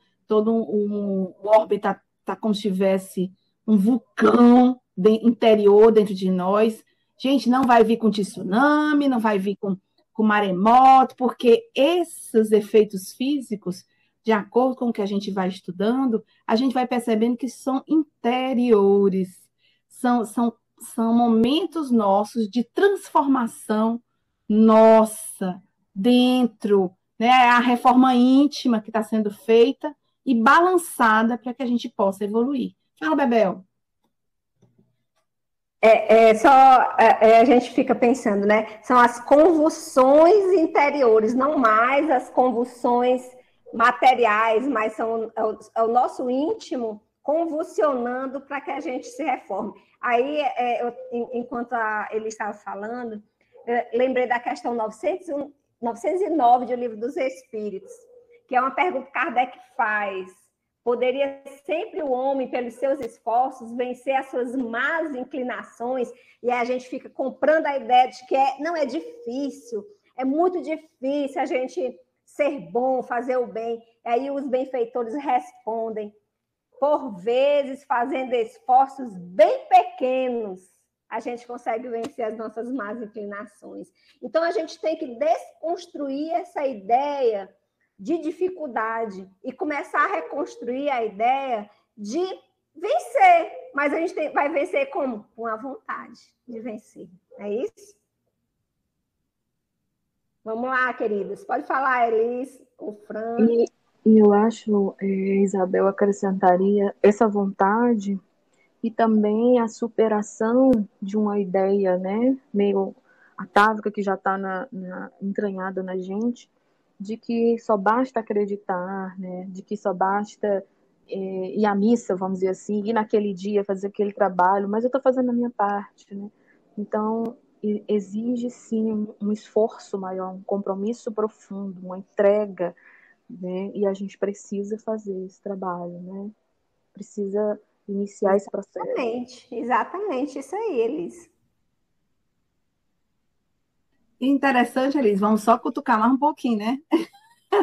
orbe tá como se tivesse um vulcão interior dentro de nós. Gente, não vai vir com tsunami, não vai vir com maremoto, porque esses efeitos físicos, de acordo com o que a gente vai estudando, a gente vai percebendo que são interiores, são momentos nossos de transformação nossa dentro, né? A reforma íntima que está sendo feita e balançada para que a gente possa evoluir. Fala, Bebel. A gente fica pensando, né? São as convulsões interiores, não mais as convulsões materiais, mas é o nosso íntimo convulsionando para que a gente se reforme. Aí, enquanto ele estava falando, lembrei da questão 909 do Livro dos Espíritos, que é uma pergunta que Kardec faz. Poderia sempre o homem, pelos seus esforços, vencer as suas más inclinações? E aí a gente fica comprando a ideia de que não é difícil, é muito difícil a gente ser bom, fazer o bem. E aí os benfeitores respondem: por vezes, fazendo esforços bem pequenos, a gente consegue vencer as nossas más inclinações. Então, a gente tem que desconstruir essa ideia de dificuldade e começar a reconstruir a ideia de vencer. Mas a gente vai vencer como? Com a vontade de vencer. É isso? Vamos lá, queridos. Pode falar, Elis, o Fran. E eu acho, Isabel, acrescentaria essa vontade e também a superação de uma ideia, né, meio atávica que já está entranhada na gente, de que só basta acreditar, né, de que só basta ir à missa, vamos dizer assim, ir naquele dia, fazer aquele trabalho, mas eu estou fazendo a minha parte, né? Então, exige sim um esforço maior, um compromisso profundo, uma entrega, né? E a gente precisa fazer esse trabalho, né? Precisa iniciar esse processo. Exatamente, isso aí, Elis. Interessante, Elis, vamos só cutucar mais um pouquinho, né?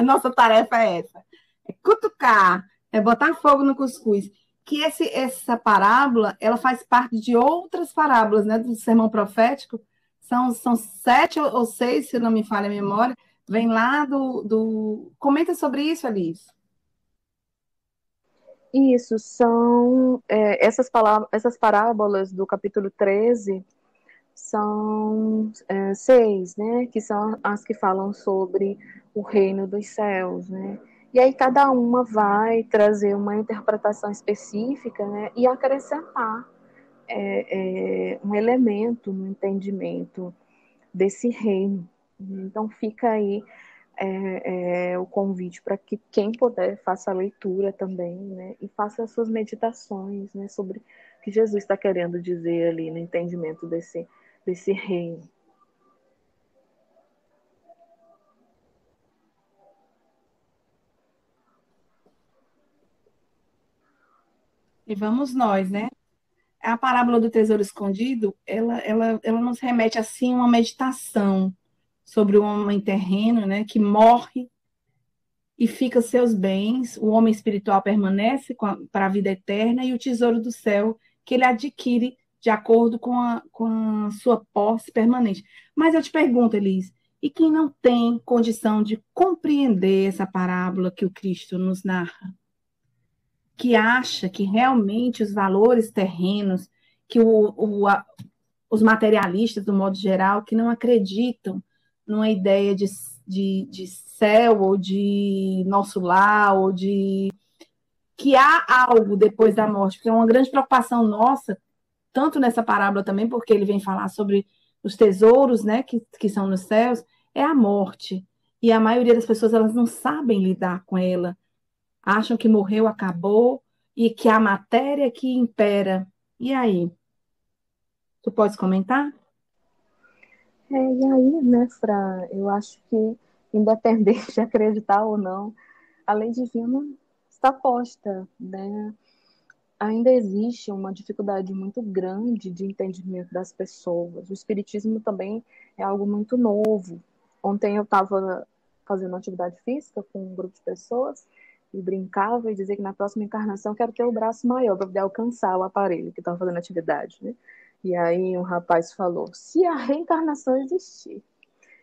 Nossa tarefa é essa, é cutucar, é botar fogo no cuscuz. Que essa parábola, ela faz parte de outras parábolas, né, do sermão profético. São 7 ou 6, se não me falha a memória, vem lá do... Comenta sobre isso, Elis. Isso, são essas parábolas do capítulo 13, são 6, né, que são as que falam sobre o reino dos céus, né, e aí cada uma vai trazer uma interpretação específica, né, e acrescentar um elemento no entendimento desse reino. Então fica aí o convite para que quem puder faça a leitura também, né, e faça as suas meditações, né, sobre o que Jesus está querendo dizer ali no entendimento desse reino. E vamos nós, né? A parábola do tesouro escondido, ela nos remete assim a uma meditação sobre o homem terreno, né, que morre e fica seus bens, o homem espiritual permanece para a vida eterna e o tesouro do céu que ele adquire de acordo com a sua posse permanente. Mas eu te pergunto, Elis, e quem não tem condição de compreender essa parábola que o Cristo nos narra? Que acha que realmente os valores terrenos, que os materialistas, do modo geral, que não acreditam numa ideia de céu, ou de nosso lar, ou de que há algo depois da morte, porque é uma grande preocupação nossa, tanto nessa parábola também, porque ele vem falar sobre os tesouros, né, que são nos céus, é a morte. E a maioria das pessoas, elas não sabem lidar com ela. Acham que morreu, acabou, e que a matéria que impera. E aí? Tu pode comentar? E aí, né, Fran, eu acho que, independente de acreditar ou não, a lei divina está posta, né? Ainda existe uma dificuldade muito grande de entendimento das pessoas. O espiritismo também é algo muito novo. Ontem eu estava fazendo atividade física com um grupo de pessoas e brincava e dizia que na próxima encarnação eu quero ter o braço maior para poder alcançar o aparelho que estava fazendo atividade, né? E aí um rapaz falou, se a reencarnação existir.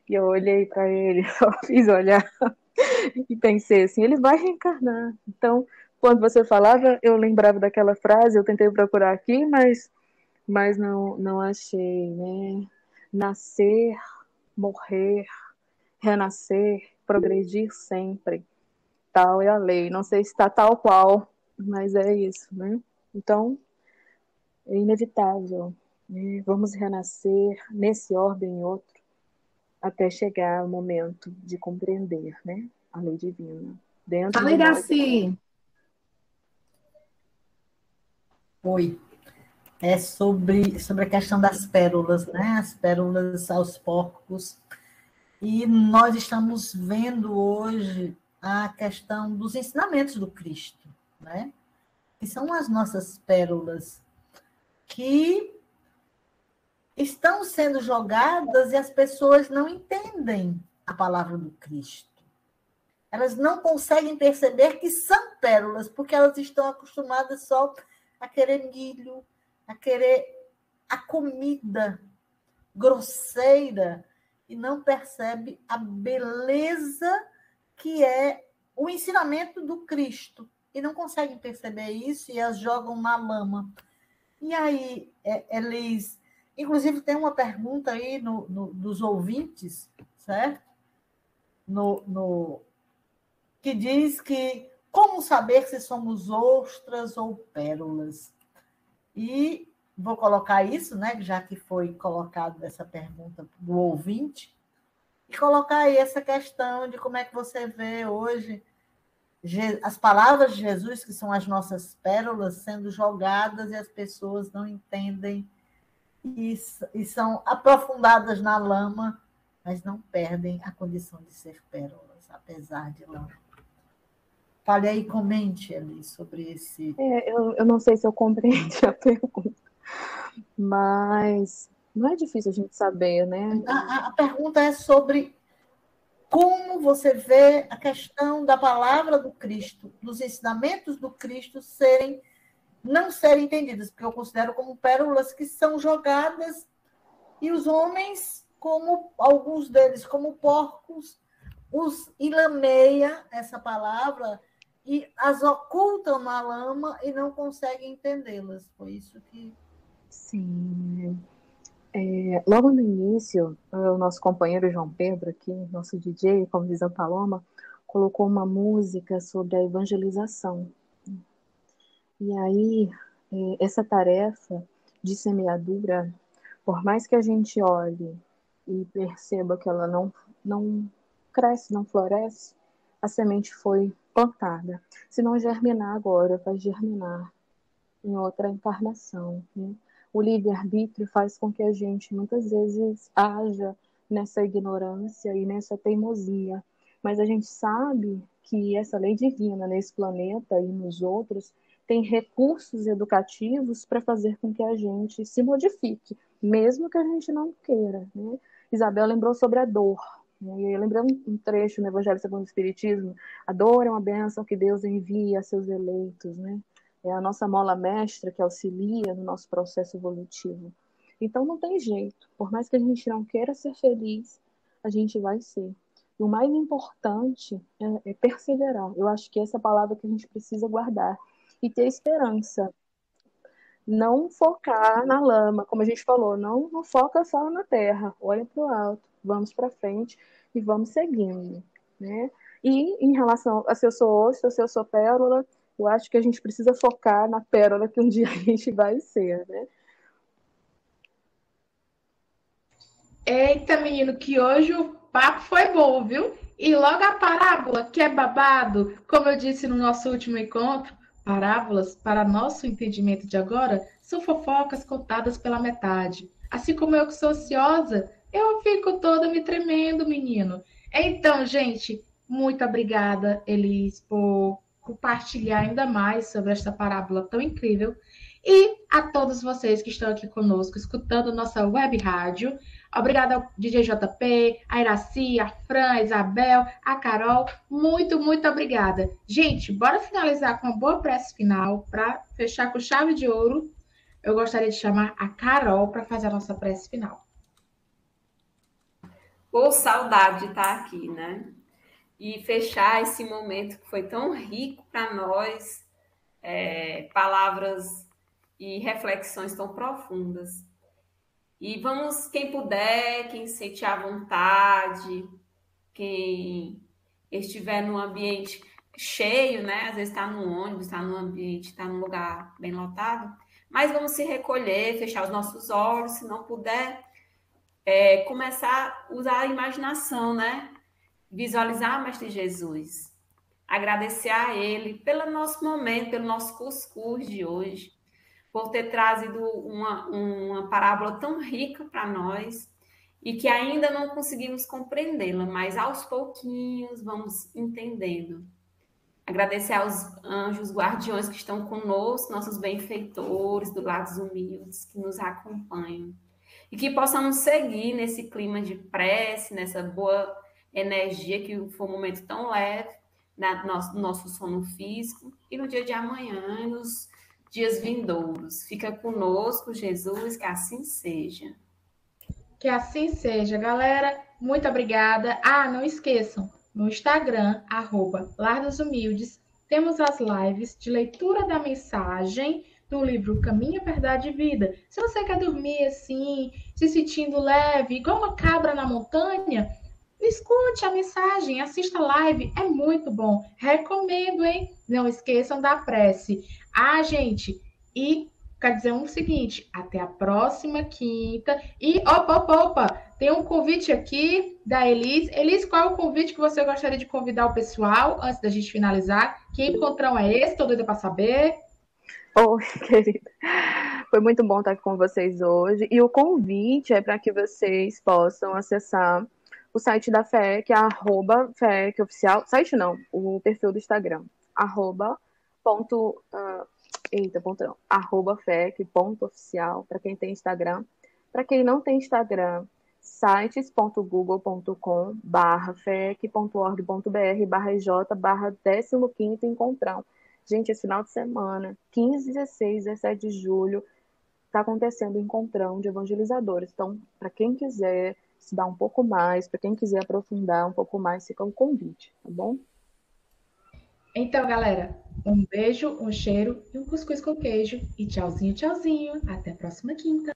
E eu olhei para ele, só fiz olhar e pensei assim, ele vai reencarnar. Então, quando você falava, eu lembrava daquela frase, eu tentei procurar aqui, mas não achei, né? Nascer, morrer, renascer, progredir sempre. Tal é a lei. Não sei se está tal qual, mas é isso, né? Então, é inevitável, né? Vamos renascer nesse ordem e outro, até chegar o momento de compreender, né? A lei divina. Dentro Fala, de nós. Iraci. Oi. É sobre a questão das pérolas, né? As pérolas aos porcos. E nós estamos vendo hoje a questão dos ensinamentos do Cristo, né? Que são as nossas pérolas que estão sendo jogadas e as pessoas não entendem a palavra do Cristo. Elas não conseguem perceber que são pérolas, porque elas estão acostumadas só a querer milho, a querer a comida grosseira e não percebe a beleza que é o ensinamento do Cristo. E não conseguem perceber isso e as jogam na lama. E aí, eles... Inclusive, tem uma pergunta aí dos ouvintes, certo? Que diz que como saber se somos ostras ou pérolas? E vou colocar isso, né, já que foi colocado essa pergunta do ouvinte, e colocar aí essa questão de como é que você vê hoje as palavras de Jesus, que são as nossas pérolas, sendo jogadas e as pessoas não entendem e são aprofundadas na lama, mas não perdem a condição de ser pérolas, apesar de lama. Fale aí, comente ali sobre esse... Eu não sei se eu compreendi a pergunta, mas não é difícil a gente saber, né? A pergunta é sobre como você vê a questão da palavra do Cristo, dos ensinamentos do Cristo não serem entendidas, porque eu considero como pérolas que são jogadas e os homens, como alguns deles, como porcos, os lameia essa palavra e as ocultam na lama e não conseguem entendê-las. Foi isso que... Sim. Logo no início, o nosso companheiro João Pedro, aqui, nosso DJ, como diz a Paloma, colocou uma música sobre a evangelização. E aí, essa tarefa de semeadura, por mais que a gente olhe e perceba que ela não cresce, não floresce, a semente foi plantada. Se não germinar agora, vai germinar em outra encarnação, né? O livre-arbítrio faz com que a gente, muitas vezes, haja nessa ignorância e nessa teimosia. Mas a gente sabe que essa lei divina nesse planeta e nos outros tem recursos educativos para fazer com que a gente se modifique, mesmo que a gente não queira, né? Isabel lembrou sobre a dor. Eu lembrei um trecho no Evangelho segundo o Espiritismo. A dor é uma bênção que Deus envia a seus eleitos, né? É a nossa mola mestra que auxilia no nosso processo evolutivo. Então não tem jeito. Por mais que a gente não queira ser feliz, a gente vai ser. E o mais importante é perseverar. Eu acho que essa é a palavra que a gente precisa guardar. E ter esperança. Não focar na lama, como a gente falou. Não foca só na terra. Olha para o alto. Vamos para frente e vamos seguindo, né? E em relação a se eu sou ostra, se eu sou pérola, eu acho que a gente precisa focar na pérola que um dia a gente vai ser, né? Eita, menino, que hoje o papo foi bom, viu? E logo a parábola, que é babado, como eu disse no nosso último encontro, parábolas, para nosso entendimento de agora, são fofocas contadas pela metade. Assim como eu que sou ociosa, eu fico toda me tremendo, menino. Então, gente, Muito obrigada, Elis, por compartilhar ainda mais sobre esta parábola tão incrível. E a todos vocês que estão aqui conosco, escutando nossa web rádio. Obrigada ao DJ JP, a Iraci, a Fran, a Isabel, a Carol. Muito, muito obrigada. Gente, bora finalizar com uma boa prece final para fechar com chave de ouro. Eu gostaria de chamar a Carol para fazer a nossa prece final. Pô, saudade de estar aqui, né? E fechar esse momento que foi tão rico para nós, palavras e reflexões tão profundas. E vamos, quem puder, quem se sentir à vontade, quem estiver num ambiente cheio, né? Às vezes está no ônibus, está num ambiente, está num lugar bem lotado, mas vamos se recolher, fechar os nossos olhos, se não puder, começar a usar a imaginação, né? Visualizar o Mestre Jesus, agradecer a Ele pelo nosso momento, pelo nosso cuscuz de hoje, por ter trazido uma parábola tão rica para nós e que ainda não conseguimos compreendê-la, mas aos pouquinhos vamos entendendo. Agradecer aos anjos guardiões que estão conosco, nossos benfeitores do lado dos humildes, que nos acompanham. E que possamos seguir nesse clima de prece, nessa boa energia, que foi um momento tão leve no nosso sono físico, e no dia de amanhã, nos dias vindouros. Fica conosco, Jesus, que assim seja. Que assim seja, galera. Muito obrigada. Não esqueçam, no Instagram, @Lar dos Humildes, temos as lives de leitura da mensagem do livro Caminho, Verdade e Vida. Se você quer dormir assim, se sentindo leve, igual uma cabra na montanha, escute a mensagem, assista a live, é muito bom. Recomendo, hein? Não esqueçam da prece. Gente, e quer dizer o seguinte, até a próxima quinta. E, opa, tem um convite aqui da Elis. Elis, qual é o convite que você gostaria de convidar o pessoal, antes da gente finalizar? Que encontrão é esse? Tô doida para saber. Oi, querida. Foi muito bom estar aqui com vocês hoje. E o convite é para que vocês possam acessar o site da FEC, @FECoficial. Site não, o perfil do Instagram. @FEC.oficial, para quem tem Instagram. Para quem não tem Instagram, sites.google.com/fec.org.br/j/15º encontrão. Gente, esse final de semana, 15, 16, 17 de julho, está acontecendo o encontrão de evangelizadores. Então, para quem quiser estudar um pouco mais, para quem quiser aprofundar um pouco mais, fica um convite, tá bom? Então, galera, um beijo, um cheiro e um cuscuz com queijo. E tchauzinho, tchauzinho. Até a próxima quinta.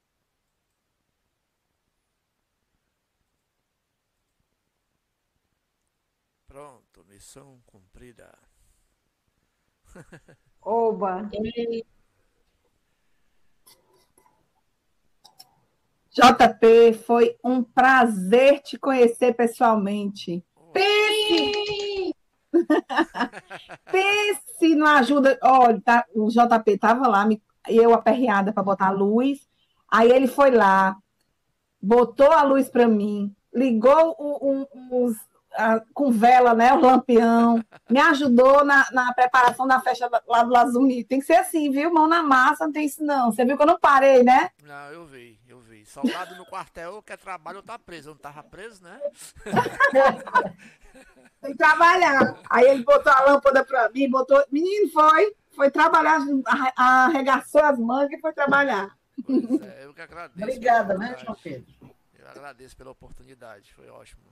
Pronto, missão cumprida. Oba! JP, foi um prazer te conhecer pessoalmente. Pense! Pense na ajuda. Olha, o JP estava lá, eu aperreada para botar a luz. Aí ele foi lá, botou a luz para mim, ligou com vela, né, o lampião, me ajudou na preparação da festa lá do Lado Unido. Tem que ser assim, viu? Mão na massa, não tem isso não. Você viu que eu não parei, né? Não, eu vi. Soldado no quartel, quer trabalho, tá preso. Eu não tava preso, né? Tem que trabalhar. Aí ele botou a lâmpada pra mim, menino, foi trabalhar, arregaçou as mangas e foi trabalhar. Pois é, eu que agradeço. Obrigada, né, João Pedro? Eu agradeço pela oportunidade, foi ótimo.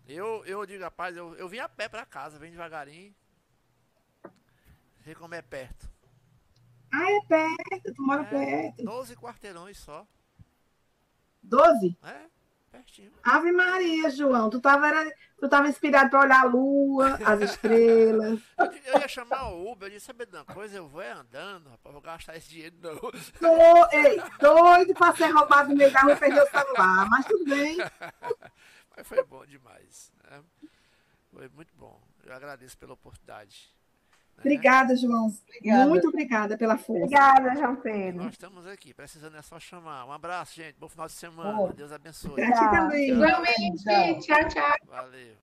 Eu digo, rapaz, eu vim a pé pra casa, vim devagarinho. Vê como é perto. É perto, tu mora perto. 12 quarteirões só. 12? Pertinho. Ave Maria, João, tu tava inspirado pra olhar a lua, as estrelas. Eu ia chamar o Uber, eu disse, sabe de uma coisa, eu vou andando, rapaz, vou gastar esse dinheiro não. Doido pra ser roubado no meio da rua e perder o celular, mas tudo bem. Mas foi bom demais, né? Foi muito bom, eu agradeço pela oportunidade. Obrigada, João. Obrigada. Muito obrigada pela força. Obrigada, João Pedro. Nós estamos aqui, precisando é só chamar. Um abraço, gente. Bom final de semana. Deus abençoe. Pra ti também. Igualmente. Tchau, tchau. Valeu.